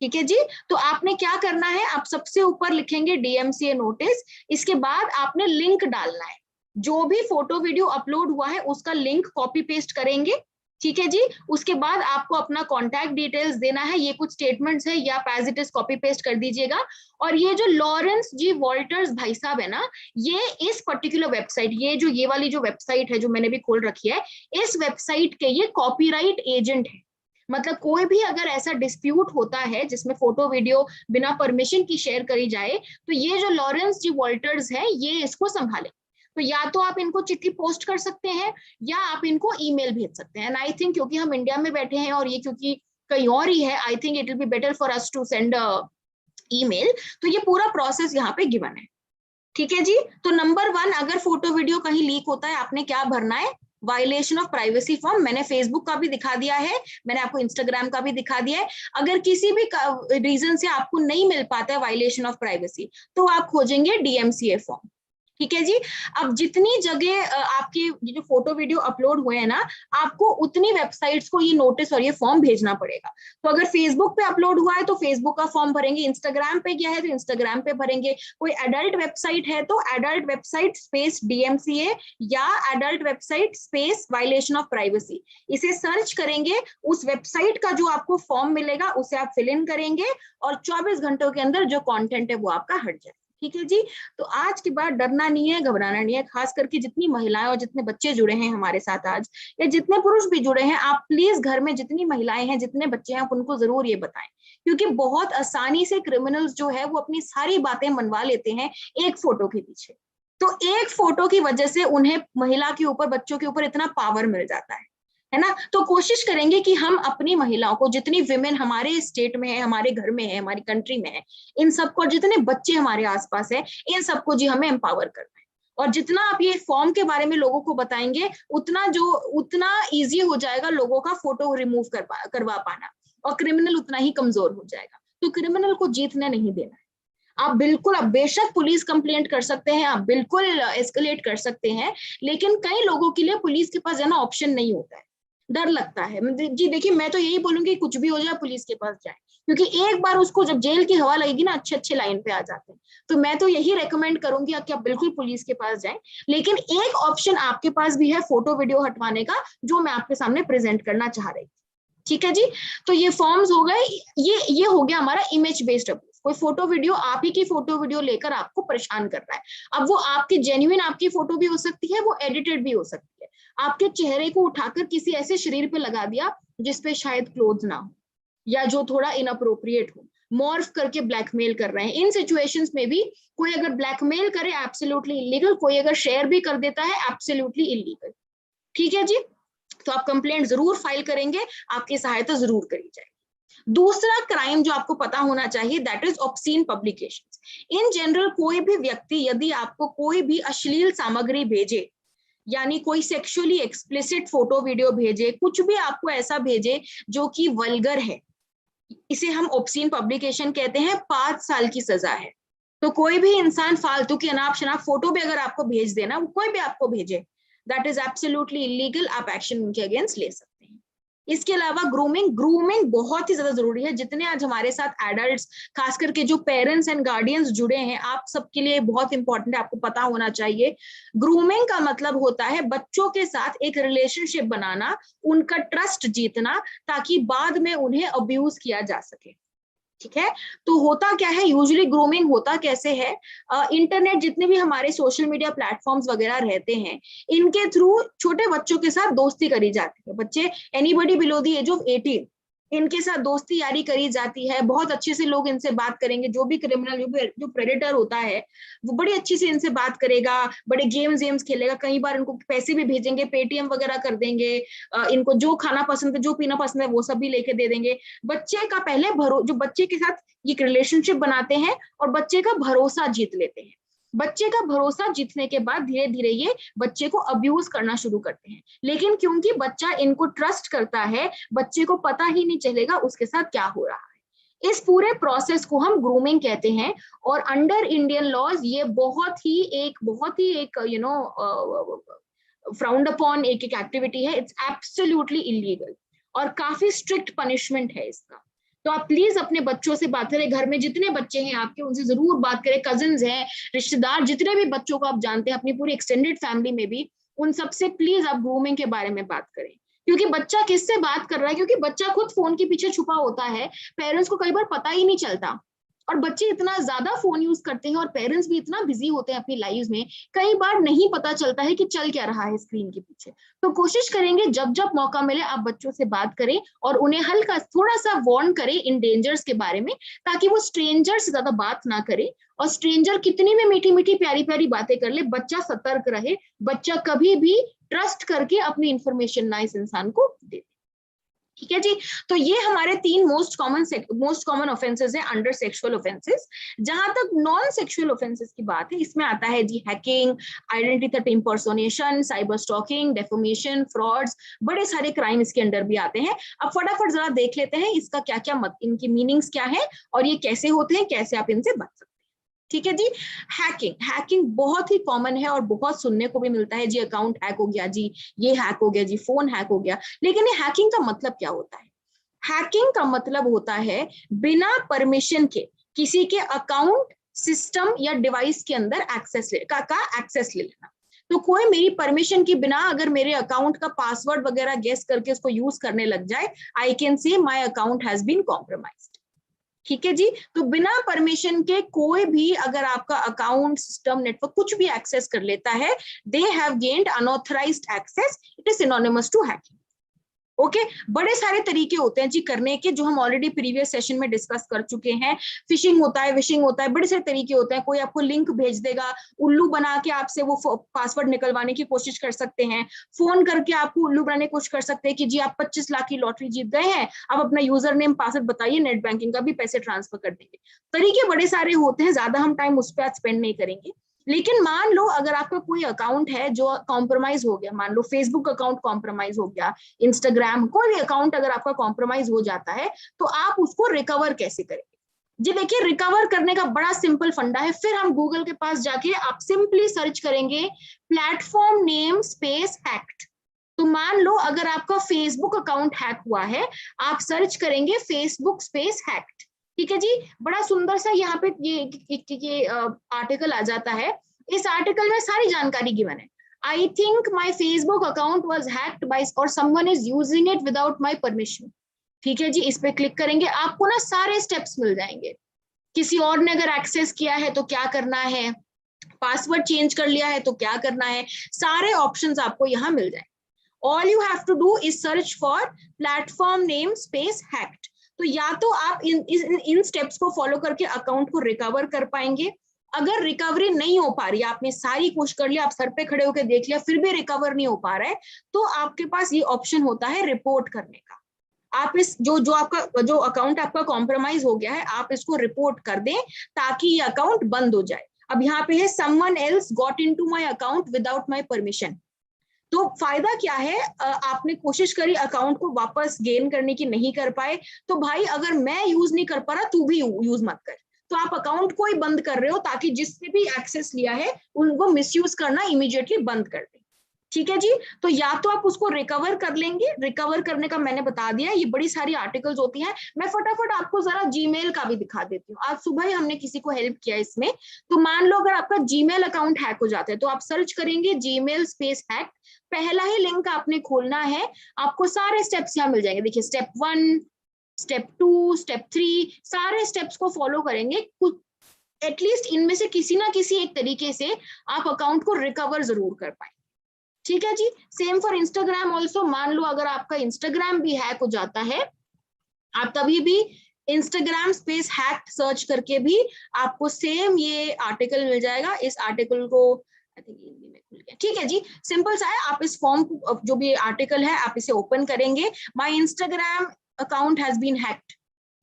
S3: ठीक है जी, तो आपने क्या करना है, आप सबसे ऊपर लिखेंगे डीएमसीए नोटिस, इसके बाद आपने लिंक डालना है, जो भी फोटो वीडियो अपलोड हुआ है उसका लिंक कॉपी पेस्ट करेंगे। ठीक है जी, उसके बाद आपको अपना कॉन्टैक्ट डिटेल्स देना है, ये कुछ स्टेटमेंट्स है, या as it is copy paste कर दीजिएगा। और ये जो लॉरेंस जी वॉल्टर्स भाई साहब है ना, ये इस पर्टिकुलर वेबसाइट, ये वाली जो वेबसाइट है जो मैंने भी खोल रखी है, इस वेबसाइट के ये कॉपीराइट एजेंट है। मतलब कोई भी अगर ऐसा डिस्प्यूट होता है जिसमें फोटो वीडियो बिना परमिशन की शेयर करी जाए, तो ये जो लॉरेंस जी वॉल्टर्स है ये इसको संभाले। तो या तो आप इनको चिट्ठी पोस्ट कर सकते हैं या आप इनको ईमेल भेज सकते हैं। एंड आई थिंक क्योंकि हम इंडिया में बैठे हैं और ये क्योंकि कहीं और ही है, I think it will be better for us to send email. तो ये पूरा प्रोसेस यहाँ पे गिवन है। ठीक है जी, तो नंबर 1, अगर फोटो वीडियो कहीं लीक होता है, आपने क्या भरना है, वायलेशन ऑफ प्राइवेसी फॉर्म। मैंने फेसबुक का भी दिखा दिया है, मैंने आपको इंस्टाग्राम का भी दिखा दिया है। अगर किसी भी रीजन से आपको नहीं मिल पाता है वायलेशन ऑफ प्राइवेसी, तो आप खोजेंगे डीएमसीए फॉर्म। ठीक है जी, अब जितनी जगह आपके जो फोटो वीडियो अपलोड हुए हैं ना, आपको उतनी वेबसाइट्स को ये नोटिस और ये फॉर्म भेजना पड़ेगा। तो अगर फेसबुक पे अपलोड हुआ है तो फेसबुक का फॉर्म भरेंगे, इंस्टाग्राम पे गया है तो इंस्टाग्राम पे भरेंगे, कोई एडल्ट वेबसाइट है तो एडल्ट वेबसाइट स्पेस डीएमसीए या adult website space violation of privacy, इसे सर्च करेंगे, उस वेबसाइट का जो आपको फॉर्म मिलेगा उसे आप फिल इन करेंगे और 24 घंटों के अंदर जो कंटेंट है वो आपका हट जाए। ठीक है जी, तो आज की बात डरना नहीं है, घबराना नहीं है। खास करके जितनी महिलाएं और जितने बच्चे जुड़े हैं हमारे साथ आज, या जितने पुरुष भी जुड़े हैं, आप प्लीज घर में जितनी महिलाएं हैं, जितने बच्चे हैं, आप उनको जरूर ये बताएं, क्योंकि बहुत आसानी से क्रिमिनल्स जो है वो अपनी सारी बातें मनवा लेते हैं एक फोटो के पीछे। तो एक फोटो की वजह से उन्हें महिला के ऊपर, बच्चों के ऊपर इतना पावर मिल जाता है ना। तो कोशिश करेंगे कि हम अपनी महिलाओं को, जितनी विमेन हमारे स्टेट में है, हमारे घर में है, हमारी कंट्री में है, इन सबको, जितने बच्चे हमारे आसपास है, इन सबको जी हमें एम्पावर करना है। और जितना आप ये फॉर्म के बारे में लोगों को बताएंगे, उतना इजी हो जाएगा लोगों का फोटो रिमूव करवा पाना, और क्रिमिनल उतना ही कमजोर हो जाएगा। तो क्रिमिनल को जीतने नहीं देना है। आप बिल्कुल, आप बेशक पुलिस कंप्लेंट कर सकते हैं, आप बिल्कुल एस्केलेट कर सकते हैं, लेकिन कई लोगों के लिए पुलिस के पास जाना ऑप्शन नहीं होता है, डर लगता है जी। देखिए, मैं तो यही बोलूंगी कुछ भी हो जाए पुलिस के पास जाए, क्योंकि एक बार उसको जब जेल की हवा लगेगी ना, अच्छे लाइन पे आ जाते हैं। तो मैं तो यही रेकमेंड करूंगी कि आप बिल्कुल पुलिस के पास जाएं। लेकिन एक ऑप्शन आपके पास भी है फोटो वीडियो हटवाने का, जो मैं आपके सामने प्रेजेंट करना चाह रही थी। ठीक है जी, तो ये फॉर्म्स हो गए, ये हो गया हमारा इमेज बेस्ड अब्यूज। कोई फोटो वीडियो, आप ही की फोटो वीडियो लेकर आपको परेशान कर रहा है। अब वो आपकी जेन्युइन आपकी फोटो भी हो सकती है, वो एडिटेड भी हो सकती है। आपके चेहरे को उठाकर किसी ऐसे शरीर पे लगा दिया जिसपे शायद क्लोथ ना हो, या जो थोड़ा इनअप्रोप्रिएट हो, मॉर्फ करके ब्लैकमेल कर रहे हैं। इन सिचुएशंस में भी कोई अगर ब्लैकमेल करे, एब्सोल्युटली इलीगल, कोई अगर शेयर भी कर देता है, एब्सोल्युटली इलीगल। ठीक है जी, तो आप कंप्लेंट जरूर फाइल करेंगे, आपकी सहायता जरूर करी जाएगी। दूसरा क्राइम जो आपको पता होना चाहिए, that is obscene publications. In general कोई भी व्यक्ति यदि आपको कोई भी अश्लील सामग्री भेजे, यानी कोई सेक्सुअली एक्सप्लिसिट फोटो वीडियो भेजे, कुछ भी आपको ऐसा भेजे जो कि वल्गर है, इसे हम ऑब्सीन पब्लिकेशन कहते हैं। 5 साल की सजा है। तो कोई भी इंसान फालतू की अनाप शनाप फोटो भी अगर आपको भेज देना, कोई भी आपको भेजे, दैट इज एब्सोल्युटली इलीगल, आप एक्शन उनके अगेंस्ट ले सकते हैं। इसके अलावा ग्रूमिंग बहुत ही ज्यादा जरूरी है। जितने आज हमारे साथ एडल्ट्स, खास करके जो पेरेंट्स एंड गार्डियंस जुड़े हैं, आप सबके लिए बहुत इंपॉर्टेंट है, आपको पता होना चाहिए। ग्रूमिंग का मतलब होता है बच्चों के साथ एक रिलेशनशिप बनाना, उनका ट्रस्ट जीतना, ताकि बाद में उन्हें अब्यूज किया जा सके। ठीक है, तो होता क्या है यूजुअली, ग्रूमिंग होता कैसे है, इंटरनेट जितने भी हमारे सोशल मीडिया प्लेटफॉर्म्स वगैरह रहते हैं, इनके थ्रू छोटे बच्चों के साथ दोस्ती करी जाती है। बच्चे anybody below the age of 18, इनके साथ दोस्ती यारी करी जाती है। बहुत अच्छे से लोग इनसे बात करेंगे, जो भी क्रिमिनल, जो प्रेडेटर होता है वो बड़ी अच्छी से इनसे बात करेगा, बड़े गेम्स खेलेगा, कई बार इनको पैसे भी भेजेंगे, पेटीएम वगैरह कर देंगे, इनको जो खाना पसंद है, जो पीना पसंद है, वो सब भी लेके दे देंगे। बच्चे का पहले जो बच्चे के साथ ये रिलेशनशिप बनाते हैं और बच्चे का भरोसा जीत लेते हैं। बच्चे का भरोसा जीतने के बाद धीरे धीरे ये बच्चे को अब्यूज करना शुरू करते हैं। लेकिन क्योंकि बच्चा इनको ट्रस्ट करता है, बच्चे को पता ही नहीं चलेगा उसके साथ क्या हो रहा है। इस पूरे प्रोसेस को हम ग्रूमिंग कहते हैं। और अंडर इंडियन लॉज ये बहुत ही एक फ्राउंड अपॉन एक एक्टिविटी है। इट्स एब्सोल्युटली इलीगल और काफी स्ट्रिक्ट पनिशमेंट है इसका। तो आप प्लीज अपने बच्चों से बात करें, घर में जितने बच्चे हैं आपके उनसे जरूर बात करें, कजिन्स हैं, रिश्तेदार, जितने भी बच्चों को आप जानते हैं, अपनी पूरी एक्सटेंडेड फैमिली में भी, उन सबसे प्लीज आप ग्रूमिंग के बारे में बात करें। क्योंकि बच्चा किससे बात कर रहा है, क्योंकि बच्चा खुद फोन के पीछे छुपा होता है, पेरेंट्स को कई बार पता ही नहीं चलता। और बच्चे इतना ज्यादा फोन यूज करते हैं और पेरेंट्स भी इतना बिजी होते हैं अपनी लाइफ में, कई बार नहीं पता चलता है कि चल क्या रहा है स्क्रीन के पीछे। तो कोशिश करेंगे जब जब मौका मिले आप बच्चों से बात करें और उन्हें हल्का थोड़ा सा वार्न करें इन डेंजर्स के बारे में, ताकि वो स्ट्रेंजर से ज्यादा बात ना करे। और स्ट्रेंजर कितनी भी मीठी मीठी प्यारी प्यारी बातें कर ले, बच्चा सतर्क रहे, बच्चा कभी भी ट्रस्ट करके अपनी इंफॉर्मेशन ना इस इंसान को दे। ठीक है जी, तो ये हमारे 3 मोस्ट कॉमन ऑफेंसेस है अंडर सेक्सुअल ऑफेंसेस। जहां तक नॉन सेक्सुअल ऑफेंसेस की बात है, इसमें आता है जी hacking, identity theft impersonation, cyber stalking, defamation, frauds, बड़े सारे क्राइम इसके अंडर भी आते हैं। अब फटाफट जरा देख लेते हैं इसका क्या क्या इनकी मीनिंग्स क्या है और ये कैसे होते हैं, कैसे आप इनसे बच सकते हैं। ठीक है जी, हैकिंग बहुत ही कॉमन है और बहुत सुनने को भी मिलता है जी, अकाउंट हैक हो गया जी, ये हैक हो गया जी, फोन हैक हो गया। लेकिन ये हैकिंग का मतलब क्या होता है? हैकिंग का मतलब होता है बिना परमिशन के किसी के अकाउंट, सिस्टम या डिवाइस के अंदर एक्सेस ले लेना। तो कोई मेरी परमिशन के बिना अगर मेरे अकाउंट का पासवर्ड वगैरह गेस करके उसको यूज करने लग जाए, I can say my account has been compromised. ठीक है जी, तो बिना परमिशन के कोई भी अगर आपका अकाउंट, सिस्टम, नेटवर्क कुछ भी एक्सेस कर लेता है, they have gained unauthorised access, it is synonymous to hacking. Okay, बड़े सारे तरीके होते हैं जी करने के, जो हम ऑलरेडी प्रीवियस सेशन में डिस्कस कर चुके हैं। फिशिंग होता है, विशिंग होता है, बड़े सारे तरीके होते हैं। कोई आपको लिंक भेज देगा, उल्लू बना के आपसे वो पासवर्ड निकलवाने की कोशिश कर सकते हैं। फोन करके आपको उल्लू बनाने की कोशिश कर सकते हैं कि जी आप 25 लाख की लॉटरी जीत गए हैं, आप अपना यूजर नेम पासवर्ड बताइए, नेट बैंकिंग का भी पैसे ट्रांसफर कर देंगे। तरीके बड़े सारे होते हैं, ज्यादा हम टाइम उस पर आज स्पेंड नहीं करेंगे। लेकिन मान लो अगर आपका कोई अकाउंट है जो कॉम्प्रोमाइज हो गया, मान लो फेसबुक अकाउंट कॉम्प्रोमाइज हो गया, इंस्टाग्राम, कोई भी अकाउंट अगर आपका कॉम्प्रोमाइज हो जाता है, तो आप उसको रिकवर कैसे करेंगे? जी देखिए, रिकवर करने का बड़ा सिंपल फंडा है। फिर हम गूगल के पास जाके आप सिंपली सर्च करेंगे प्लेटफॉर्म नेम स्पेस हैक्ड। तो मान लो अगर आपका फेसबुक अकाउंट हैक हुआ है, आप सर्च करेंगे फेसबुक स्पेस हैक्ड। ठीक है जी, बड़ा सुंदर सा यहाँ पे ये आर्टिकल आ जाता है। इस आर्टिकल में सारी जानकारी गिवन है। I think my Facebook account was hacked by और someone is using it without my permission. ठीक है जी, इस पे क्लिक करेंगे, आपको ना सारे स्टेप्स मिल जाएंगे। किसी और ने अगर एक्सेस किया है तो क्या करना है, पासवर्ड चेंज कर लिया है तो क्या करना है, सारे ऑप्शंस आपको यहाँ मिल जाएंगे। All you have to do is search for platform name space hacked. तो या तो आप इन स्टेप्स को फॉलो करके अकाउंट को रिकवर कर पाएंगे। अगर रिकवरी नहीं हो पा रही, आपने सारी कोशिश कर लिया, आप सर पे खड़े होकर देख लिया, फिर भी रिकवर नहीं हो पा रहा है, तो आपके पास ये ऑप्शन होता है रिपोर्ट करने का। आप इस जो अकाउंट आपका कॉम्प्रोमाइज हो गया है, आप इसको रिपोर्ट कर दें ताकि ये अकाउंट बंद हो जाए। अब यहाँ पे है someone else got into my account without my permission. तो फायदा क्या है, आपने कोशिश करी अकाउंट को वापस गेन करने की, नहीं कर पाए, तो भाई अगर मैं यूज नहीं कर पा रहा, तू भी यूज मत कर। तो आप अकाउंट को ही बंद कर रहे हो ताकि जिसने भी एक्सेस लिया है उनको मिसयूज करना इमीडिएटली बंद कर दे। ठीक है जी। तो या तो आप उसको रिकवर कर लेंगे, रिकवर करने का मैंने बता दिया, ये बड़ी सारी आर्टिकल्स होती हैं। मैं फटाफट आपको जरा जीमेल का भी दिखा देती हूँ। आज सुबह ही हमने किसी को हेल्प किया इसमें। तो मान लो अगर आपका जीमेल अकाउंट हैक हो जाता है तो आप सर्च करेंगे जीमेल स्पेस हैक, पहला ही लिंक आपने खोलना है, आपको सारे स्टेप्स यहाँ मिल जाएंगे। देखिए स्टेप 1, स्टेप 2, स्टेप 3, सारे स्टेप्स को फॉलो करेंगे, एटलीस्ट इनमें से किसी ना किसी एक तरीके से आप अकाउंट को रिकवर जरूर कर पाए। ठीक है जी। Same for Instagram also. मान लो अगर आपका इंस्टाग्राम भी हैक हो जाता है, आप तभी भी इंस्टाग्राम स्पेस हैक सर्च करके भी आपको सेम ये आर्टिकल मिल जाएगा। इस आर्टिकल को आई थिंक हिंदी में खुल गया। ठीक है जी, सिंपल सा है। आप इस फॉर्म को, जो भी आर्टिकल है, आप इसे ओपन करेंगे। My Instagram account has been hacked.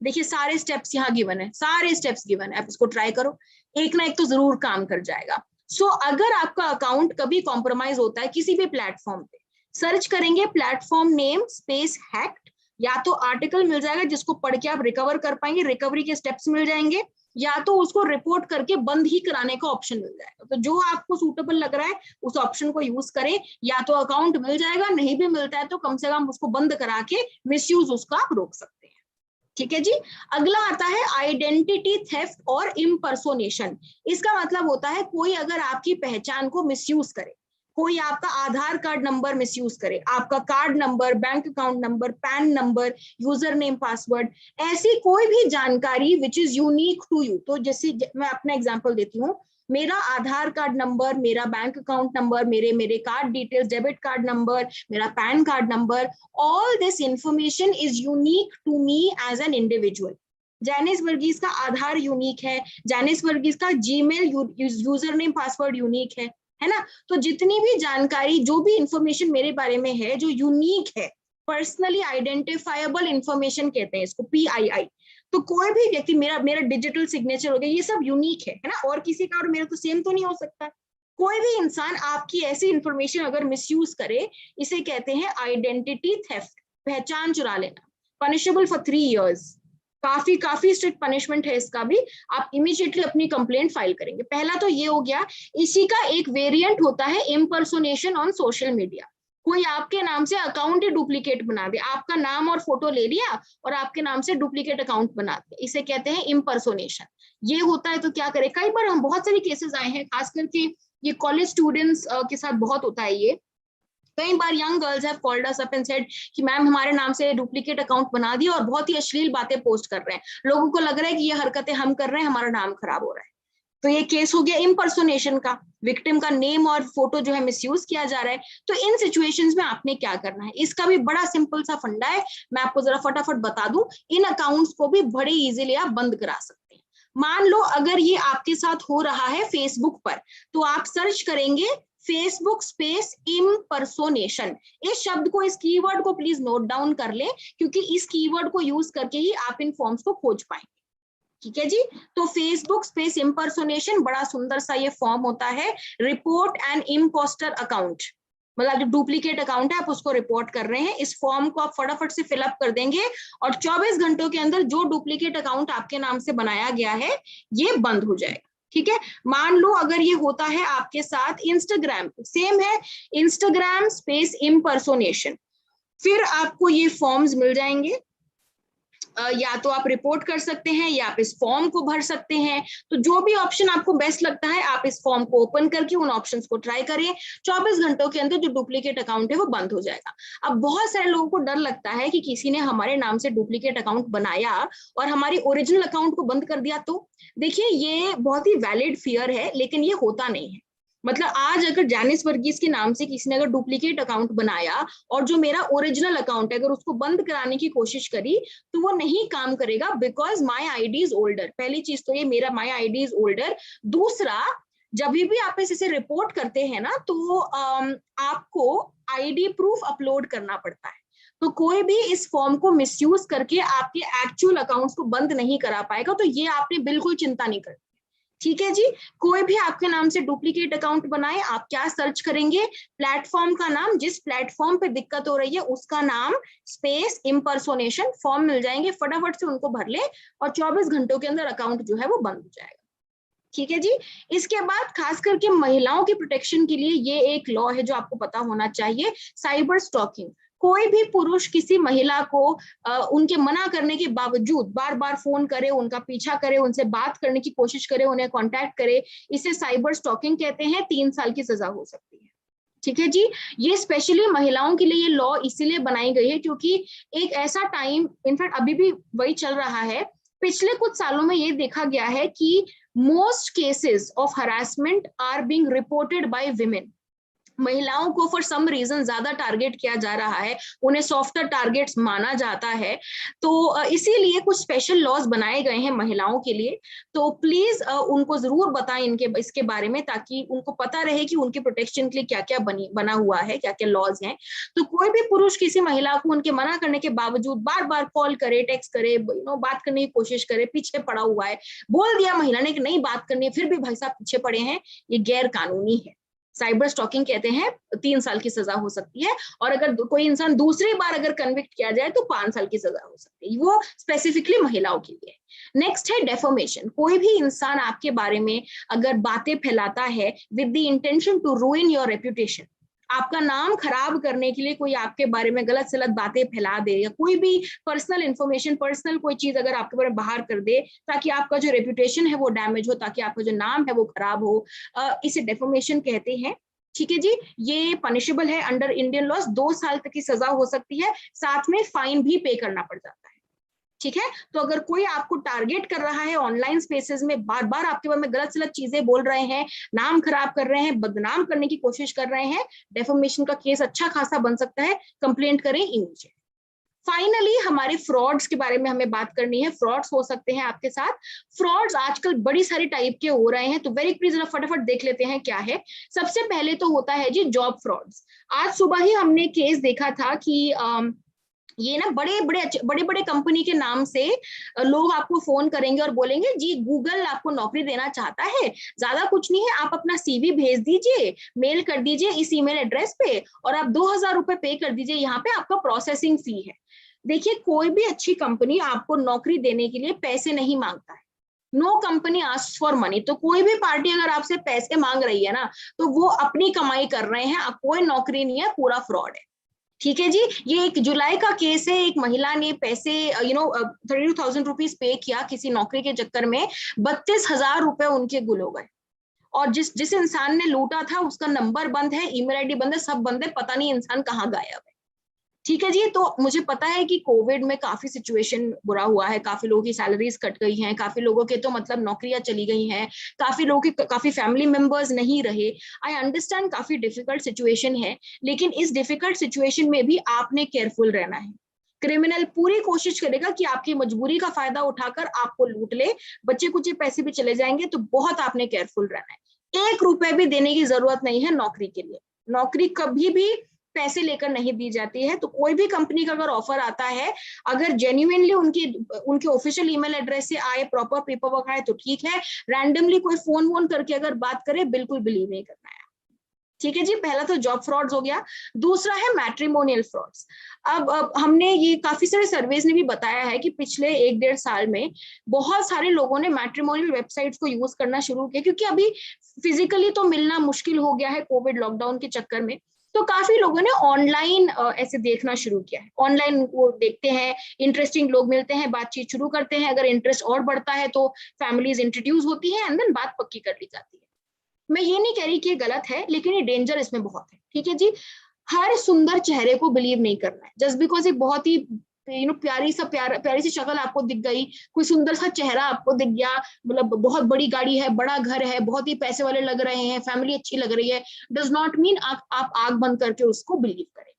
S3: देखिए सारे स्टेप्स यहाँ गिवन है, सारे स्टेप्स गिवन है। आप इसको ट्राई करो, एक ना एक तो जरूर काम कर जाएगा। सो अगर आपका अकाउंट कभी कॉम्प्रोमाइज होता है किसी भी प्लेटफॉर्म पे, सर्च करेंगे प्लेटफॉर्म नेम स्पेस हैक्ड, या तो आर्टिकल मिल जाएगा जिसको पढ़ के आप रिकवर कर पाएंगे, रिकवरी के स्टेप्स मिल जाएंगे, या तो उसको रिपोर्ट करके बंद ही कराने का ऑप्शन मिल जाएगा। तो जो आपको सूटेबल लग रहा है उस ऑप्शन को यूज करें। या तो अकाउंट मिल जाएगा, नहीं भी मिलता है तो कम से कम उसको बंद करा के मिसयूज उसका आप रोक सकते हैं। ठीक है जी। अगला आता है आइडेंटिटी थेफ्ट और इम्पर्सोनेशन। इसका मतलब होता है कोई अगर आपकी पहचान को मिसयूज करे, कोई आपका आधार कार्ड नंबर मिसयूज करे, आपका card number, bank account number, PAN number, user name, password, ऐसी कोई भी जानकारी which is unique to you. तो जैसे मैं अपना एग्जांपल देती हूँ, मेरा आधार कार्ड नंबर, मेरा बैंक अकाउंट नंबर, मेरे card details, debit card number, मेरा PAN card number, all this information is unique to me as an individual. Janice Varghese का आधार यूनिक है, जैनिस वर्गीस का Gmail user name password unique है ना। तो जितनी भी जानकारी, जो भी इंफॉर्मेशन मेरे बारे में है जो यूनिक है, पर्सनली आइडेंटिफाइबल इंफॉर्मेशन कहते हैं इसको, PII। तो कोई भी व्यक्ति, मेरा डिजिटल सिग्नेचर हो गया, ये सब यूनिक है ना, और किसी का और मेरा तो सेम तो नहीं हो सकता। कोई भी इंसान आपकी ऐसी इंफॉर्मेशन अगर मिसयूज करे, इसे कहते हैं आइडेंटिटी थेफ्ट, पहचान चुरा लेना, पनिशेबल फॉर 3 years। काफी स्ट्रिक्ट पनिशमेंट है इसका भी। आप इमीडिएटली अपनी कंप्लेंट फाइल करेंगे। पहला तो ये हो गया। इसी का एक वेरिएंट होता है इम्पर्सोनेशन ऑन सोशल मीडिया। कोई आपके नाम से अकाउंट ही डुप्लीकेट बना दे, आपका नाम और फोटो ले लिया और आपके नाम से डुप्लीकेट अकाउंट बना दिया, इसे कहते हैं इम्पर्सोनेशन। ये होता है तो क्या करें, कई बार हम बहुत सारे केसेस आए हैं, खास करके ये कॉलेज स्टूडेंट्स के साथ बहुत होता है ये। कई बार young girls have called us up and said कि मैम हमारे नाम से डुप्लीकेट अकाउंट बना दिया और बहुत ही अश्लील बातें पोस्ट कर रहे हैं, लोगों को लग रहा है कि ये हरकतें हम कर रहे हैं, हमारा नाम खराब हो रहा है। तो ये केस हो गया इम्पर्सोनेशन का, विक्टिम का नेम और फोटो जो है मिसयूज किया जा रहा है। तो इन सिचुएशंस में आपने क्या करना है, इसका भी बड़ा सिंपल सा फंडा है, मैं आपको जरा फटाफट बता दूं। इन अकाउंट्स को भी बड़े इजीली आप बंद करा सकते हैं। मान लो अगर ये आपके साथ हो रहा है फेसबुक पर, तो आप सर्च करेंगे फेसबुक स्पेस इम्पर्सोनेशन। इस शब्द को, इस कीवर्ड को प्लीज नोट डाउन कर लें, क्योंकि इस कीवर्ड को यूज करके ही आप इन फॉर्म्स को खोज पाएंगे। ठीक है जी। तो फेसबुक स्पेस इम्पर्सोनेशन, बड़ा सुंदर सा ये फॉर्म होता है। रिपोर्ट एन इम्पोस्टर अकाउंट, मतलब जो डुप्लीकेट अकाउंट है आप उसको रिपोर्ट कर रहे हैं। इस फॉर्म को आप फटाफट से फिलअप कर देंगे और 24 घंटों के अंदर जो डुप्लीकेट अकाउंट आपके नाम से बनाया गया है ये बंद हो जाएगा। ठीक है। मान लो अगर ये होता है आपके साथ इंस्टाग्राम, सेम है, इंस्टाग्राम स्पेस इम्पर्सोनेशन, फिर आपको ये फॉर्म्स मिल जाएंगे। या तो आप रिपोर्ट कर सकते हैं या आप इस फॉर्म को भर सकते हैं। तो जो भी ऑप्शन आपको बेस्ट लगता है, आप इस फॉर्म को ओपन करके उन ऑप्शंस को ट्राई करें। 24 घंटों के अंदर जो डुप्लीकेट अकाउंट है वो बंद हो जाएगा। अब बहुत सारे लोगों को डर लगता है कि किसी ने हमारे नाम से डुप्लीकेट अकाउंट बनाया और हमारी ओरिजिनल अकाउंट को बंद कर दिया। तो देखिए ये बहुत ही वैलिड फियर है, लेकिन ये होता नहीं है। मतलब आज अगर जैनिस वर्गीस के नाम से किसी ने अगर डुप्लीकेट अकाउंट बनाया और जो मेरा ओरिजिनल अकाउंट है अगर उसको बंद कराने की कोशिश करी, तो वो नहीं काम करेगा, because my ID is older. पहली चीज तो ये, मेरा माई आईडी इज ओल्डर। दूसरा, जब भी आप इसे रिपोर्ट करते हैं ना, तो आपको आईडी प्रूफ अपलोड करना पड़ता है। तो कोई भी इस फॉर्म को मिसयूज करके आपके एक्चुअल अकाउंट्स को बंद नहीं करा पाएगा। तो ये आपने बिल्कुल चिंता नहीं करनी। ठीक है जी। कोई भी आपके नाम से डुप्लीकेट अकाउंट बनाए, आप क्या सर्च करेंगे, प्लेटफॉर्म का नाम, जिस प्लेटफॉर्म पे दिक्कत हो रही है उसका नाम स्पेस इम्पर्सोनेशन, फॉर्म मिल जाएंगे, फटाफट से उनको भर ले और 24 घंटों के अंदर अकाउंट जो है वो बंद हो जाएगा। ठीक है जी। इसके बाद खास करके महिलाओं की प्रोटेक्शन के लिए ये एक लॉ है जो आपको पता होना चाहिए, साइबर स्टॉकिंग। कोई भी पुरुष किसी महिला को उनके मना करने के बावजूद बार बार फोन करे, उनका पीछा करे, उनसे बात करने की कोशिश करे, उन्हें कांटेक्ट करे, इसे साइबर स्टॉकिंग कहते हैं। 3 साल की सजा हो सकती है। ठीक है जी। ये स्पेशली महिलाओं के लिए ये लॉ इसीलिए बनाई गई है क्योंकि एक ऐसा टाइम, इनफैक्ट अभी भी वही चल रहा है, पिछले कुछ सालों में ये देखा गया है कि most cases of harassment are being reported by women. महिलाओं को फॉर सम रीजन ज्यादा टारगेट किया जा रहा है, उन्हें सॉफ्टर टारगेट्स माना जाता है, तो इसीलिए कुछ स्पेशल लॉज बनाए गए हैं महिलाओं के लिए। तो प्लीज उनको जरूर बताएं इसके बारे में, ताकि उनको पता रहे कि उनके प्रोटेक्शन के लिए क्या क्या बना हुआ है, क्या क्या लॉज हैं। तो कोई भी पुरुष किसी महिला को उनके मना करने के बावजूद बार बार कॉल करे, टेक्स्ट करे, बात करने की कोशिश करे, पीछे पड़ा हुआ है, बोल दिया महिला ने कि नहीं बात करनी है, फिर भी भाई साहब पीछे पड़े हैं, ये गैर कानूनी है। साइबर स्टॉकिंग कहते हैं, 3 साल की सजा हो सकती है, और अगर कोई इंसान दूसरी बार अगर कन्विक्ट किया जाए तो 5 साल की सजा हो सकती है। वो स्पेसिफिकली महिलाओं के लिए। नेक्स्ट है डेफोमेशन। कोई भी इंसान आपके बारे में अगर बातें फैलाता है with the intention to ruin your reputation, आपका नाम खराब करने के लिए कोई आपके बारे में गलत सलत बातें फैला दे, या कोई भी पर्सनल इंफॉर्मेशन, पर्सनल कोई चीज अगर आपके बारे में बाहर कर दे ताकि आपका जो रेप्यूटेशन है वो डैमेज हो, ताकि आपका जो नाम है वो खराब हो, इसे डेफोमेशन कहते हैं। ठीक है जी। ये पनिशेबल है अंडर इंडियन लॉज, 2 साल तक की सजा हो सकती है, साथ में फाइन भी पे करना पड़ जाता है। ठीक है। तो अगर कोई आपको टारगेट कर रहा है ऑनलाइन स्पेसेस में, बार बार आपके बारे में गलत सलत चीजें बोल रहे हैं, नाम खराब कर रहे हैं, बदनाम करने की कोशिश कर रहे हैं, डेफोमेशन का केस अच्छा खासा बन सकता है। कंप्लेंट करें इमीडिएट। फाइनली हमारे फ्रॉड्स के बारे में हमें बात करनी है। फ्रॉड्स हो सकते हैं आपके साथ। फ्रॉड्स आजकल बड़ी सारी टाइप के हो रहे हैं, तो वेरी क्विक फटाफट देख लेते हैं क्या है। सबसे पहले तो होता है जी जॉब फ्रॉड्स। आज सुबह ही हमने केस देखा था कि ये ना बड़े बड़े कंपनी के नाम से लोग आपको फोन करेंगे और बोलेंगे जी गूगल आपको नौकरी देना चाहता है, ज्यादा कुछ नहीं है, आप अपना सीवी भेज दीजिए, मेल कर दीजिए इस ईमेल एड्रेस पे, और आप 2000 रुपए पे कर दीजिए, यहाँ पे आपका प्रोसेसिंग फी है। देखिए, कोई भी अच्छी कंपनी आपको नौकरी देने के लिए पैसे नहीं मांगता है। No company asks for money. तो कोई भी पार्टी अगर आपसे पैसे मांग रही है ना, तो वो अपनी कमाई कर रहे हैं, कोई नौकरी नहीं है, पूरा फ्रॉड है। ठीक है जी। ये 1 जुलाई का केस है। एक महिला ने पैसे 32,000 रुपीज पे किया किसी नौकरी के चक्कर में, 32,000 रुपए उनके गुल हो गए। और जिस इंसान ने लूटा था उसका नंबर बंद है, ईमेल आईडी बंद है, सब बंद है, पता नहीं इंसान कहाँ गायब है। ठीक है जी। तो मुझे पता है कि कोविड में काफी सिचुएशन बुरा हुआ है, काफी लोगों की सैलरीज कट गई हैं, काफी लोगों के तो मतलब नौकरियां चली गई हैं, काफी लोगों के काफी फैमिली मेंबर्स नहीं रहे। आई अंडरस्टैंड काफी डिफिकल्ट सिचुएशन है, लेकिन इस डिफिकल्ट सिचुएशन में भी आपने केयरफुल रहना है। क्रिमिनल पूरी कोशिश करेगा कि आपकी मजबूरी का फायदा उठाकर आपको लूट ले, बच्चे कुछ पैसे भी चले जाएंगे, तो बहुत आपने केयरफुल रहना है। 1 रुपए भी देने की जरूरत नहीं है नौकरी के लिए। नौकरी कभी भी पैसे लेकर नहीं दी जाती है। तो कोई भी कंपनी का अगर ऑफर आता है, अगर जेन्युइनली उनके ऑफिशियल ईमेल एड्रेस से आए, प्रॉपर पेपर वर्क आए, तो ठीक है। रैंडमली कोई फोन करके अगर बात करे, बिल्कुल बिलीव नहीं करना है। ठीक है जी। पहला तो जॉब फ्रॉड्स हो गया। दूसरा है मैट्रिमोनियल फ्रॉड्स। अब हमने ये काफी सारे सर्वेज ने भी बताया है कि पिछले 1-1.5 साल में बहुत सारे लोगों ने मैट्रिमोनियल वेबसाइट्स को यूज करना शुरू किया, क्योंकि अभी फिजिकली तो मिलना मुश्किल हो गया है कोविड लॉकडाउन के चक्कर में। तो काफी लोगों ने ऑनलाइन ऐसे देखना शुरू किया है। ऑनलाइन वो देखते हैं, इंटरेस्टिंग लोग मिलते हैं, बातचीत शुरू करते हैं, अगर इंटरेस्ट और बढ़ता है तो फैमिलीज इंट्रोड्यूस होती है, एंड देन बात पक्की कर ली जाती है। मैं ये नहीं कह रही कि ये गलत है, लेकिन ये डेंजर इसमें बहुत है। ठीक है जी। हर सुंदर चेहरे को बिलीव नहीं करना है। जस्ट बिकॉज एक बहुत ही प्यारी सी शक्ल आपको दिख गई, कोई सुंदर सा चेहरा आपको दिख गया, मतलब बहुत बड़ी गाड़ी है, बड़ा घर है, बहुत ही पैसे वाले लग रहे हैं, फैमिली अच्छी लग रही है, डज नॉट मीन आप आंख बंद करके उसको बिलीव करें।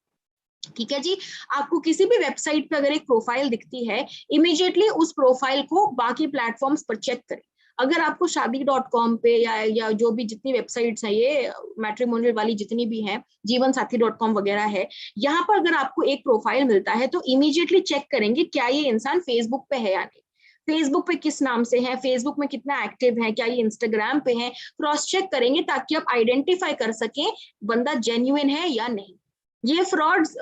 S3: ठीक है जी। आपको किसी भी वेबसाइट पे अगर एक प्रोफाइल दिखती है, इमीडिएटली उस प्रोफाइल को बाकी प्लेटफॉर्म्स पर चेक करें। अगर आपको शादी.com पे या जो भी जितनी वेबसाइट्स हैं, ये मैट्रिमोनियल वाली जितनी भी हैं, जीवनसाथी.com वगैरह है, यहाँ पर अगर आपको एक प्रोफाइल मिलता है तो इमीडिएटली चेक करेंगे क्या ये इंसान फेसबुक पे है या नहीं, फेसबुक पे किस नाम से है, फेसबुक में कितना एक्टिव है, क्या ये इंस्टाग्राम पे है, क्रॉस चेक करेंगे ताकि आप आइडेंटिफाई कर सकें बंदा जेन्युइन है या नहीं। ये फ्रॉड्स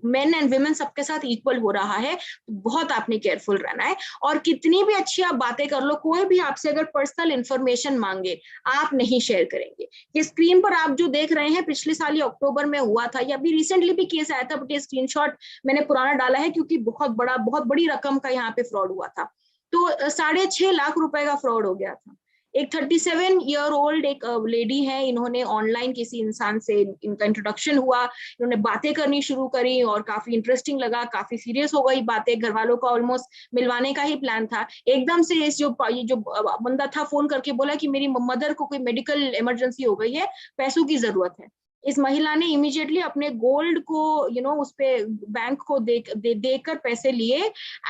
S3: मेन एंड वुमेन सबके साथ इक्वल हो रहा है, बहुत आपने केयरफुल रहना है। और कितनी भी अच्छी आप बातें कर लो, कोई भी आपसे अगर पर्सनल इंफॉर्मेशन मांगे आप नहीं शेयर करेंगे। ये स्क्रीन पर आप जो देख रहे हैं पिछले साल ही अक्टूबर में हुआ था, या अभी रिसेंटली भी केस आया था, बट ये स्क्रीनशॉट मैंने पुराना डाला है क्योंकि बहुत बड़ी रकम का यहाँ पे फ्रॉड हुआ था। तो 6.5 लाख रुपए का फ्रॉड हो गया था। एक 37 ईयर ओल्ड एक लेडी है, इन्होंने ऑनलाइन किसी इंसान से इनका इंट्रोडक्शन हुआ, इन्होंने बातें करनी शुरू करी और काफी इंटरेस्टिंग लगा, काफी सीरियस हो गई बातें, घर वालों का ऑलमोस्ट मिलवाने का ही प्लान था। एकदम से ये जो बंदा था फोन करके बोला कि मेरी मदर को कोई मेडिकल इमरजेंसी हो गई है, पैसों की जरूरत है। इस महिला ने इमीडिएटली अपने गोल्ड को उस पे बैंक को देकर पैसे लिए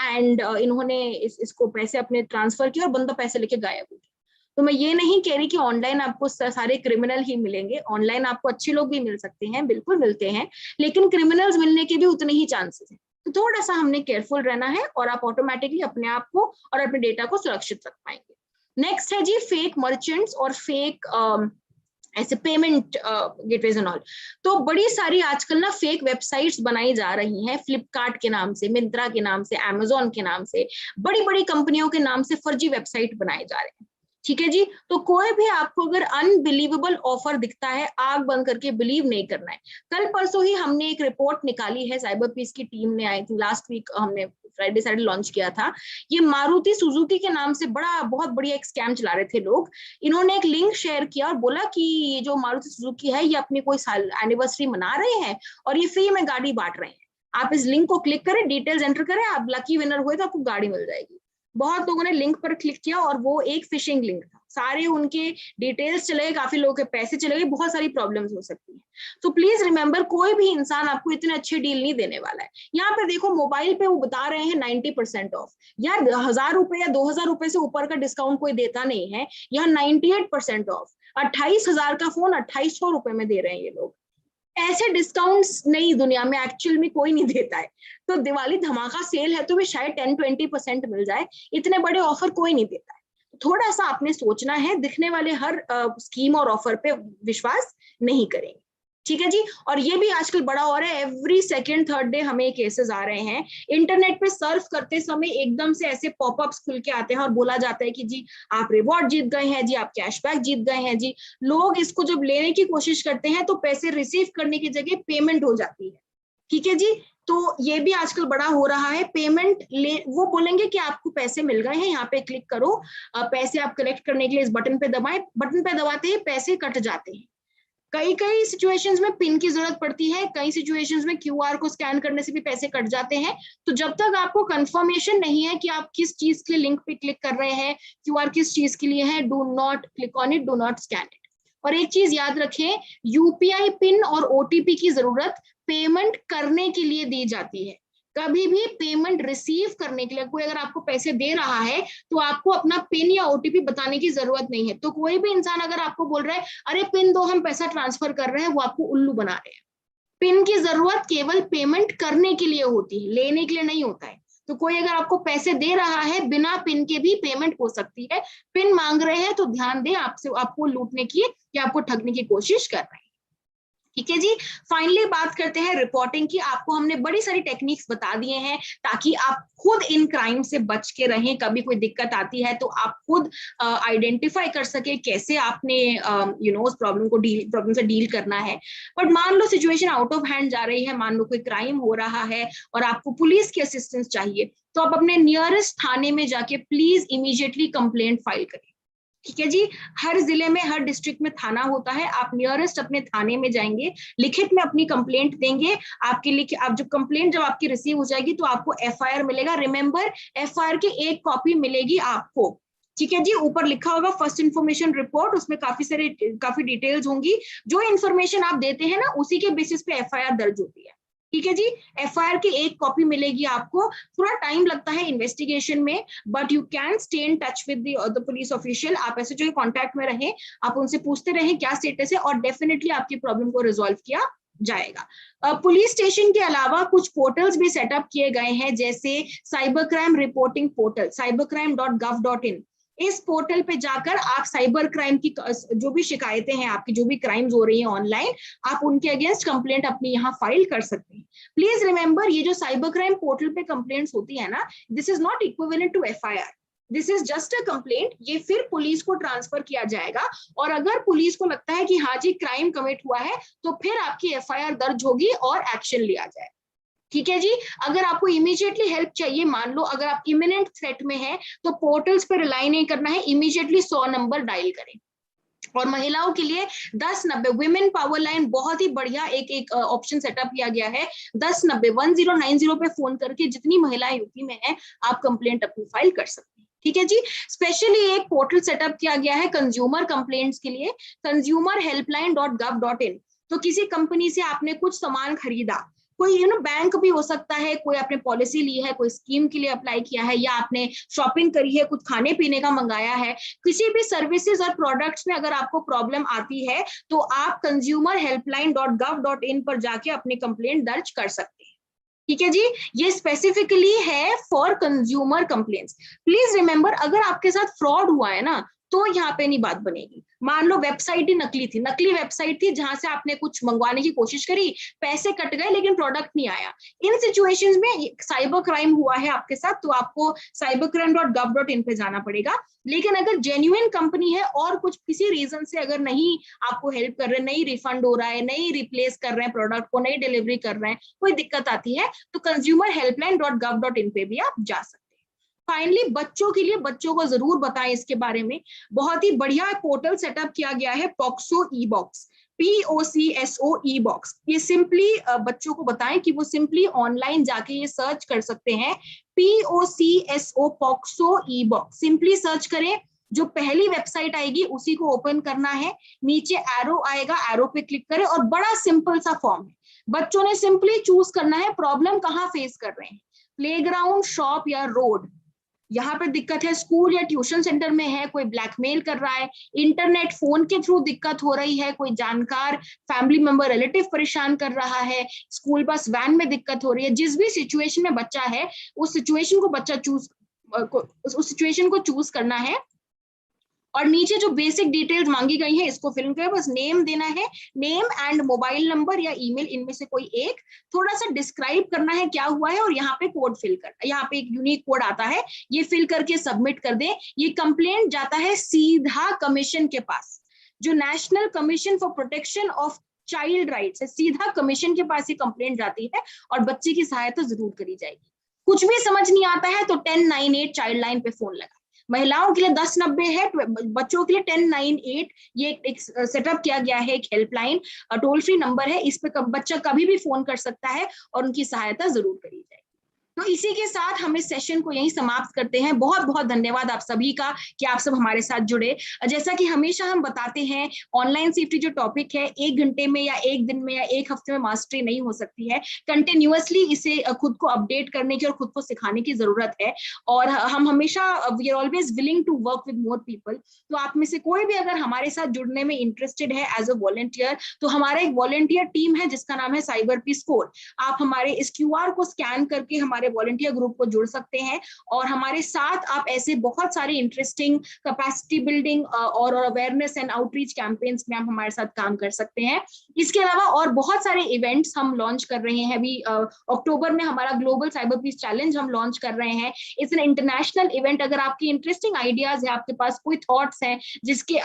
S3: एंड इन्होंने इसको पैसे अपने ट्रांसफर किए और बंदा पैसे लेके गायब हो गया। तो मैं ये नहीं कह रही कि ऑनलाइन आपको सारे क्रिमिनल ही मिलेंगे, ऑनलाइन आपको अच्छे लोग भी मिल सकते हैं, बिल्कुल मिलते हैं, लेकिन क्रिमिनल्स मिलने के भी उतने ही चांसेस हैं। तो थोड़ा सा हमने केयरफुल रहना है और आप ऑटोमेटिकली अपने आप को और अपने डेटा को सुरक्षित रख पाएंगे। नेक्स्ट है जी फेक मर्चेंट्स और फेक ऐसे पेमेंट गेटवेज एंड ऑल। तो बड़ी सारी आजकल ना फेक वेबसाइट्स बनाई जा रही हैं, फ्लिपकार्ट के नाम से, मिंत्रा के नाम से, अमेजोन के नाम से, बड़ी बड़ी कंपनियों के नाम से फर्जी वेबसाइट बनाए जा रहे हैं। ठीक है जी, तो कोई भी आपको अगर अनबिलीवेबल ऑफर दिखता है, आग बंद करके बिलीव नहीं करना है। कल परसों ही हमने एक रिपोर्ट निकाली है, साइबर पीस की टीम ने आई थी, लास्ट वीक हमने फ्राइडे सैटरडे लॉन्च किया था। ये मारुति सुजुकी के नाम से बहुत बढ़िया एक स्कैम चला रहे थे लोग। इन्होंने एक लिंक शेयर किया और बोला कि ये जो मारुति सुजुकी है, ये अपनी कोई साल एनिवर्सरी मना रहे हैं और ये फ्री में गाड़ी बांट रहे हैं। आप इस लिंक को क्लिक करें, डिटेल्स एंटर करें, आप लकी विनर हुए तो आपको गाड़ी मिल जाएगी। बहुत लोगों ने लिंक पर क्लिक किया और वो एक फिशिंग लिंक था, सारे उनके डिटेल्स चले गए, काफी लोगों के पैसे चले गए, बहुत सारी प्रॉब्लम्स हो सकती है। तो प्लीज रिमेंबर, कोई भी इंसान आपको इतने अच्छे डील नहीं देने वाला है। यहाँ पे देखो मोबाइल पे वो बता रहे हैं 90% ऑफ, यार 1000 रुपए या 2000 रुपए से ऊपर का डिस्काउंट कोई देता नहीं है। यहाँ 98% ऑफ, 28,000 का फोन 2800 रुपए में दे रहे हैं ये लोग। ऐसे डिस्काउंट्स नई दुनिया में एक्चुअल में कोई नहीं देता है। तो दिवाली धमाका सेल है तो भी शायद 10-20% मिल जाए, इतने बड़े ऑफर कोई नहीं देता है। थोड़ा सा आपने सोचना है, दिखने वाले हर स्कीम और ऑफर पे विश्वास नहीं करेंगे। ठीक है जी, और ये भी आजकल बड़ा हो रहा है, एवरी सेकेंड थर्ड डे हमें केसेस आ रहे हैं। इंटरनेट पे सर्फ करते समय एकदम से ऐसे पॉपअप्स खुल के आते हैं और बोला जाता है कि जी आप रिवॉर्ड जीत गए हैं, जी आप कैशबैक जीत गए हैं। जी लोग इसको जब लेने की कोशिश करते हैं तो पैसे रिसीव करने की जगह पेमेंट हो जाती है। ठीक है जी, तो ये भी आजकल बड़ा हो रहा है। पेमेंट वो बोलेंगे कि आपको पैसे मिल गए हैं, यहाँ पे क्लिक करो, पैसे आप कलेक्ट करने के लिए इस बटन पे दबाएं, बटन पे दबाते ही पैसे कट जाते हैं। कई सिचुएशंस में पिन की जरूरत पड़ती है, कई सिचुएशंस में क्यूआर को स्कैन करने से भी पैसे कट जाते हैं। तो जब तक आपको कंफर्मेशन नहीं है कि आप किस चीज के लिए लिंक पे क्लिक कर रहे हैं, क्यूआर किस चीज के लिए है, do not click on it, do not scan it. और एक चीज याद रखें, यूपीआई पिन और ओटीपी की जरूरत पेमेंट करने के लिए दी जाती है। कभी भी पेमेंट रिसीव करने के लिए कोई अगर आपको पैसे दे रहा है तो आपको अपना पिन या ओटीपी बताने की जरूरत नहीं है। तो कोई भी इंसान अगर आपको बोल रहा है अरे पिन दो हम पैसा ट्रांसफर कर रहे हैं, वो आपको उल्लू बना रहे हैं। पिन की जरूरत केवल पेमेंट करने के लिए होती है, लेने के लिए नहीं होता है। तो कोई अगर आपको पैसे दे रहा है, बिना पिन के भी पेमेंट हो सकती है। पिन मांग रहे हैं तो ध्यान दें, आपको लूटने की या आपको ठगने की कोशिश कर रहे हैं। ठीक है जी, फाइनली बात करते हैं रिपोर्टिंग की। आपको हमने बड़ी सारी टेक्निक्स बता दिए हैं ताकि आप खुद इन क्राइम से बच के रहें। कभी कोई दिक्कत आती है तो आप खुद आइडेंटिफाई कर सके कैसे आपने उस प्रॉब्लम से डील करना है। बट मान लो सिचुएशन आउट ऑफ हैंड जा रही है, मान लो कोई क्राइम हो रहा है और आपको पुलिस की असिस्टेंस चाहिए, तो आप अपने नियरेस्ट थाने में जाके प्लीज इमीडिएटली कंप्लेंट फाइल करें। ठीक है जी, हर जिले में हर डिस्ट्रिक्ट में थाना होता है। आप नियरेस्ट अपने थाने में जाएंगे, लिखित में अपनी कंप्लेंट देंगे। आप जब कंप्लेंट आपकी रिसीव हो जाएगी तो आपको एफआईआर मिलेगा। रिमेंबर, एफआईआर की एक कॉपी मिलेगी आपको। ठीक है जी, ऊपर लिखा होगा फर्स्ट इन्फॉर्मेशन रिपोर्ट, उसमें काफी डिटेल्स होंगी। जो इन्फॉर्मेशन आप देते हैं ना, उसी के बेसिस पे एफआईआर दर्ज होती है। ठीक है जी, एफआईआर की एक कॉपी मिलेगी आपको। थोड़ा टाइम लगता है इन्वेस्टिगेशन में, but you can stay in touch with the police official. आप ऐसे जो कांटेक्ट में रहें, आप उनसे पूछते रहें क्या स्टेटस है, और डेफिनेटली आपकी प्रॉब्लम को रिजॉल्व किया जाएगा। पुलिस स्टेशन के अलावा कुछ पोर्टल्स भी सेटअप किए गए हैं, जैसे cyber crime reporting portal cybercrime.gov.in। इस पोर्टल पे जाकर आप साइबर क्राइम की जो भी शिकायतें हैं, आपकी जो भी क्राइम्स हो रही हैं ऑनलाइन, आप उनके अगेंस्ट कंप्लेंट अपनी यहाँ फाइल कर सकते हैं। प्लीज रिमेंबर, ये जो साइबर क्राइम पोर्टल पे कंप्लेंट्स होती है ना, this is not equivalent to FIR, this is just a complaint. ये फिर पुलिस को ट्रांसफर किया जाएगा, और अगर पुलिस को लगता है कि हाँ जी क्राइम कमिट हुआ है, तो फिर आपकी FIR दर्ज होगी और एक्शन लिया जाएगा। ठीक है जी। अगर आपको इमीडिएटली हेल्प चाहिए, मान लो अगर आप इमिनेंट थ्रेट में है, तो पोर्टल्स पर रिलाई नहीं करना है, इमीडिएटली 100 नंबर डायल करें। और महिलाओं के लिए 1090 वुमेन पावर लाइन बहुत ही बढ़िया एक ऑप्शन सेटअप किया गया है। 1090 1090 पे फोन करके जितनी महिलाएं यूपी में हैं, आप कंप्लेंट अपनी फाइल कर सकते हैं। ठीक है जी। स्पेशली एक पोर्टल सेटअप किया गया है कंज्यूमर कंप्लेंट्स के लिए, consumerhelpline.gov.in। तो किसी कंपनी से आपने कुछ सामान खरीदा, कोई बैंक भी हो सकता है, कोई आपने पॉलिसी ली है, कोई स्कीम के लिए अप्लाई किया है, या आपने शॉपिंग करी है, कुछ खाने पीने का मंगाया है, किसी भी सर्विसेज और प्रोडक्ट्स में अगर आपको प्रॉब्लम आती है, तो आप consumerhelpline.gov.in पर जाके अपनी कंप्लेंट दर्ज कर सकते हैं। ठीक है जी। ये स्पेसिफिकली है for consumer complaints. Please remember, अगर आपके साथ फ्रॉड हुआ है ना, तो यहाँ पे नहीं बात बनेगी। मान लो वेबसाइट ही नकली थी, नकली वेबसाइट थी जहां से आपने कुछ मंगवाने की कोशिश करी, पैसे कट गए लेकिन प्रोडक्ट नहीं आया, इन सिचुएशंस में साइबर क्राइम हुआ है आपके साथ, तो आपको cybercrime.gov.in पे जाना पड़ेगा। लेकिन अगर जेन्युइन कंपनी है और कुछ किसी रीजन से अगर नहीं आपको हेल्प कर रहे, नहीं रिफंड हो रहा है, नहीं रिप्लेस कर रहे हैं प्रोडक्ट को, नहीं डिलीवरी कर रहे हैं, कोई दिक्कत आती है, तो consumerhelpline.gov.in पे भी आप जा सकते हैं। फाइनली बच्चों के लिए, बच्चों को जरूर बताएं इसके बारे में, बहुत ही बढ़िया पोर्टल सेटअप किया गया है POCSO ई-बॉक्स, POCSO ई-बॉक्स। ये सिंपली बच्चों को बताएं कि वो सिंपली ऑनलाइन जाके ये सर्च कर सकते हैं, POCSO ई-बॉक्स, सिंपली सर्च करें। जो पहली वेबसाइट आएगी उसी को ओपन करना है, नीचे एरो आएगा, एरो पे क्लिक करें, और बड़ा सिंपल सा फॉर्म है। बच्चों ने सिंपली चूज करना है प्रॉब्लम कहाँ फेस कर रहे हैं, प्लेग्राउंड, शॉप या रोड, यहाँ पे दिक्कत है, स्कूल या ट्यूशन सेंटर में है, कोई ब्लैकमेल कर रहा है, इंटरनेट फोन के थ्रू दिक्कत हो रही है, कोई जानकार फैमिली मेंबर रिलेटिव परेशान कर रहा है, स्कूल बस वैन में दिक्कत हो रही है, जिस भी सिचुएशन में बच्चा है उस सिचुएशन को चूज करना है। और नीचे जो बेसिक डिटेल्स मांगी गई है इसको फिल करें, बस नेम देना है, नेम एंड मोबाइल नंबर या ईमेल, इनमें से कोई एक, थोड़ा सा डिस्क्राइब करना है क्या हुआ है, और यहाँ पे कोड फिल करना, यहाँ पे एक यूनिक कोड आता है, ये फिल करके सबमिट कर दें। ये कंप्लेंट जाता है सीधा कमीशन के पास, जो national commission for protection of child rights है, सीधा कमीशन के पास ये कंप्लेंट जाती है, और बच्चे की सहायता जरूर करी जाएगी। कुछ भी समझ नहीं आता है तो 1098 चाइल्ड लाइन पे फोन लगा, महिलाओं के लिए 1090 है, बच्चों के लिए 1098, ये एक सेटअप किया गया है, एक हेल्पलाइन टोल फ्री नंबर है, इस पे बच्चा कभी भी फोन कर सकता है और उनकी सहायता जरूर करी जाएगी। तो इसी के साथ हम इस सेशन को यहीं समाप्त करते हैं। बहुत बहुत धन्यवाद आप सभी का कि आप सब हमारे साथ जुड़े। जैसा कि हमेशा हम बताते हैं, ऑनलाइन सेफ्टी जो टॉपिक है 1 घंटे में या 1 दिन में या 1 हफ्ते में मास्टरी नहीं हो सकती है, कंटिन्यूअसली इसे खुद को अपडेट करने की और खुद को सिखाने की जरूरत है। और हम हमेशा we are always willing to work with more people. तो आप में से कोई भी अगर हमारे साथ जुड़ने में इंटरेस्टेड है एज अ वॉलंटियर, तो हमारा एक वॉलंटियर टीम है जिसका नाम है साइबर पीस कोर। आप हमारे इस QR को स्कैन करके हमारे वॉलंटियर ग्रुप को जुड़ सकते हैं, और हमारे साथ आप ऐसे बहुत सारे इंटरेस्टिंग कैपेसिटी बिल्डिंग और अवेयरनेस एंड आउटरीच कैंपेन्स में आप हमारे साथ काम कर सकते हैं। इसके अलावा और बहुत सारे इवेंट्स हम लॉन्च कर रहे हैं। अभी अक्टूबर में हमारा ग्लोबल साइबर पीस चैलेंज हम लॉन्च कर रहे हैं। It's an international event. अगर आपकी इंटरेस्टिंग आइडियाज है, आपके पास कोई थॉट्स हैं जिसके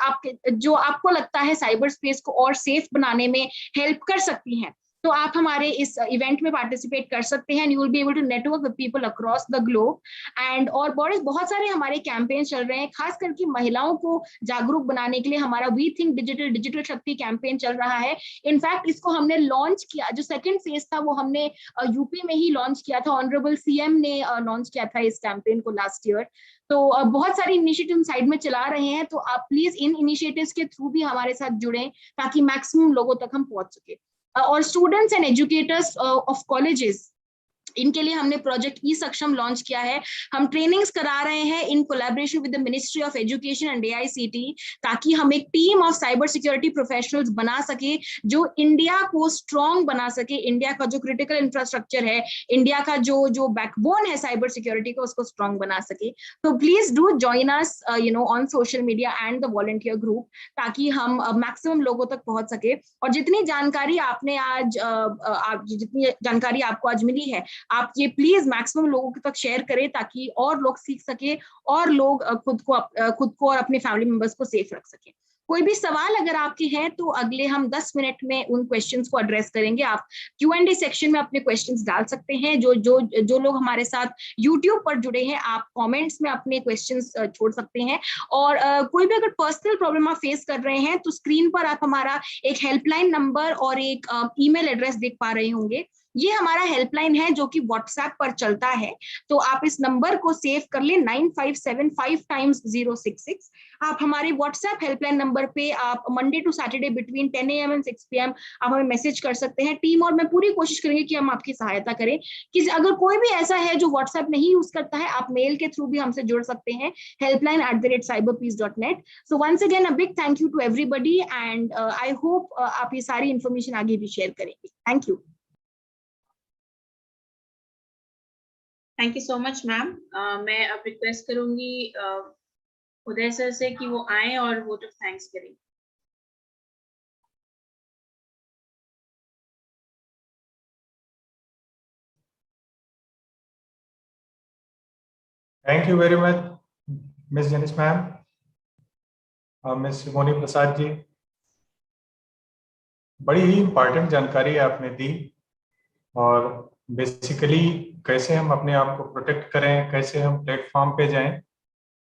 S3: जो आपको लगता है साइबर स्पेस को और सेफ बनाने में हेल्प कर सकती हैं, तो आप हमारे इस इवेंट में पार्टिसिपेट कर सकते हैं। You will be able to network with people across the globe and और बहुत सारे हमारे कैंपेन चल रहे हैं, खास करके महिलाओं को जागरूक बनाने के लिए हमारा वी थिंक डिजिटल शक्ति कैंपेन चल रहा है। इनफैक्ट इसको हमने लॉन्च किया, जो सेकंड फेज था वो हमने यूपी में ही लॉन्च किया था। ऑनरेबल CM ने लॉन्च किया था इस कैंपेन को लास्ट ईयर। तो बहुत सारे इनिशिएटिव साइड में चला रहे हैं, तो आप प्लीज इन इनिशिएटिव्स के थ्रू भी हमारे साथ जुड़ें ताकि मैक्सिमम लोगों तक हम पहुंच सके। और students and educators of colleges, इनके लिए हमने प्रोजेक्ट ई सक्षम लॉन्च किया है। हम ट्रेनिंग्स करा रहे हैं in collaboration with the ministry of education and AICTE, ताकि हम एक team of cyber security professionals बना सके जो इंडिया को स्ट्रॉन्ग बना सके, इंडिया का जो क्रिटिकल इंफ्रास्ट्रक्चर है, इंडिया का जो बैकबोन है साइबर सिक्योरिटी का, उसको स्ट्रॉन्ग बना सके। तो please do join us on social media and the volunteer group, ताकि हम मैक्सिमम लोगों तक पहुंच सके। और जितनी जानकारी आपने आज जितनी जानकारी आपको आज मिली है, आप ये प्लीज मैक्सिमम लोगों तक शेयर करें, ताकि और लोग सीख सके और लोग खुद को और अपने फैमिली मेंबर्स को सेफ रख सके। कोई भी सवाल अगर आपके हैं तो अगले हम 10 मिनट में उन क्वेश्चंस को एड्रेस करेंगे। आप Q&A सेक्शन में अपने क्वेश्चंस डाल सकते हैं। जो लोग हमारे साथ YouTube पर जुड़े हैं, आप कमेंट्स में अपने क्वेश्चंस छोड़ सकते हैं। और कोई भी अगर पर्सनल प्रॉब्लम आप फेस कर रहे हैं तो स्क्रीन पर आप हमारा एक हेल्पलाइन नंबर और एक ईमेल एड्रेस देख पा रहे होंगे। ये हमारा हेल्पलाइन है जो कि व्हाट्सएप पर चलता है, तो आप इस नंबर को सेव कर लें, 9575 टाइम्स 066। आप हमारे व्हाट्सएप हेल्पलाइन नंबर पे आप Monday to Saturday between 10 AM and 6 PM आप हमें मैसेज कर सकते हैं। टीम और मैं पूरी कोशिश करेंगे कि हम आपकी सहायता करें। कि अगर कोई भी ऐसा है जो व्हाट्सएप नहीं यूज करता है, आप मेल के थ्रू भी हमसे जुड़ सकते हैं, helpline@cyberpeace.net। So once again a big thank you to everybody and I hope आप ये सारी इंफॉर्मेशन आगे भी शेयर करेंगे। Thank you.
S1: Thank you so much ma'am. मैं अब रिक्वेस्ट करूंगी उदय सर से कि वो आए और वोट ऑफ थैंक्स करें।
S2: Thank you very much Miss Janice ma'am, Miss Moni Prasad ji. बड़ी ही इम्पोर्टेंट जानकारी आपने दी, और बेसिकली कैसे हम अपने आप को प्रोटेक्ट करें, कैसे हम प्लेटफॉर्म पे जाएं।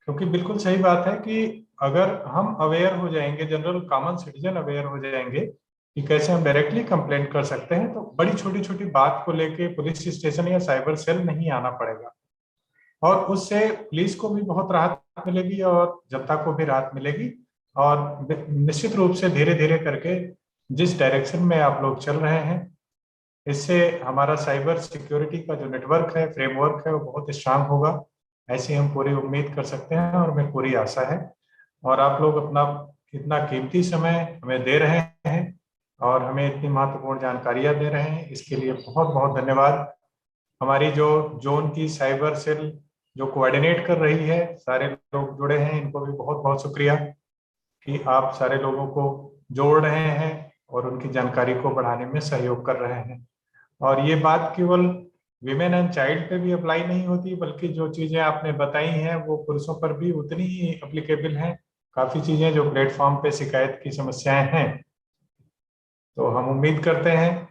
S2: क्योंकि बिल्कुल सही बात है कि अगर हम अवेयर हो जाएंगे, जनरल कॉमन सिटीजन अवेयर हो जाएंगे कि कैसे हम डायरेक्टली कंप्लेंट कर सकते हैं, तो बड़ी छोटी छोटी बात को लेके पुलिस स्टेशन या साइबर सेल नहीं आना पड़ेगा, और उससे पुलिस को भी बहुत राहत मिलेगी और जनता को भी राहत मिलेगी। और निश्चित रूप से धीरे धीरे करके जिस डायरेक्शन में आप लोग चल रहे हैं, इससे हमारा साइबर सिक्योरिटी का जो नेटवर्क है, फ्रेमवर्क है, वो बहुत स्ट्रांग होगा, ऐसी हम पूरी उम्मीद कर सकते हैं और हमें पूरी आशा है। और आप लोग अपना इतना कीमती समय हमें दे रहे हैं और हमें इतनी महत्वपूर्ण जानकारियां दे रहे हैं, इसके लिए बहुत बहुत धन्यवाद। हमारी जो जोन की साइबर सेल जो कोऑर्डिनेट कर रही है, सारे लोग जुड़े हैं, इनको भी बहुत बहुत शुक्रिया कि आप सारे लोगों को जोड़ रहे हैं और उनकी जानकारी को बढ़ाने में सहयोग कर रहे हैं। और ये बात केवल विमेन एंड चाइल्ड पे भी अप्लाई नहीं होती, बल्कि जो चीज़ें आपने बताई हैं वो पुरुषों पर भी उतनी ही एप्लीकेबल हैं। काफ़ी चीज़ें जो प्लेटफॉर्म पे शिकायत की समस्याएं हैं, तो हम उम्मीद करते हैं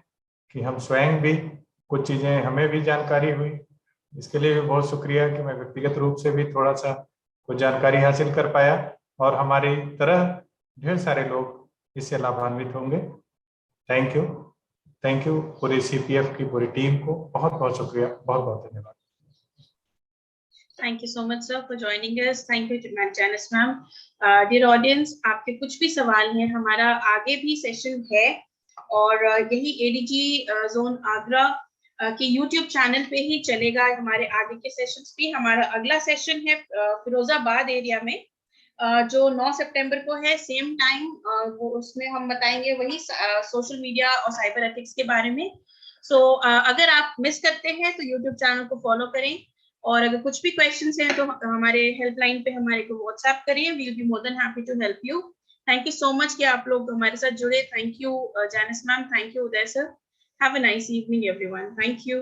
S2: कि हम स्वयं भी कुछ चीज़ें, हमें भी जानकारी हुई, इसके लिए भी बहुत शुक्रिया कि मैं व्यक्तिगत रूप से भी थोड़ा सा कुछ जानकारी हासिल कर पाया, और हमारी तरह ढेर सारे लोग इससे लाभान्वित होंगे। थैंक यू, थैंक यू पूरी CPF की पूरी टीम को बहुत बहुत शुक्रिया, बहुत बहुत धन्यवाद।
S1: Thank you so much, sir, for joining us. Thank you, Janice ma'am. Dear audience, आपके कुछ भी सवाल हैं, हमारा आगे भी सेशन है, और यही ADG जोन आगरा के YouTube चैनल पे ही चलेगा हमारे आगे के सेशंस भी। हमारा अगला सेशन है फिरोजाबाद एरिया में, जो 9 सितंबर को है, सेम टाइम। वो उसमें हम बताएंगे वही सोशल मीडिया और साइबर एथिक्स के बारे में। सो अगर आप मिस करते हैं तो YouTube चैनल को फॉलो करें, और अगर कुछ भी क्वेश्चंस हैं तो हमारे हेल्पलाइन पे हमारे को व्हाट्सएप करिए, we will be more than happy to help you. Thank you so much कि आप लोग हमारे साथ जुड़े। Thank you Janice ma'am, thank you Uday sir. Have a nice evening everyone. Thank you.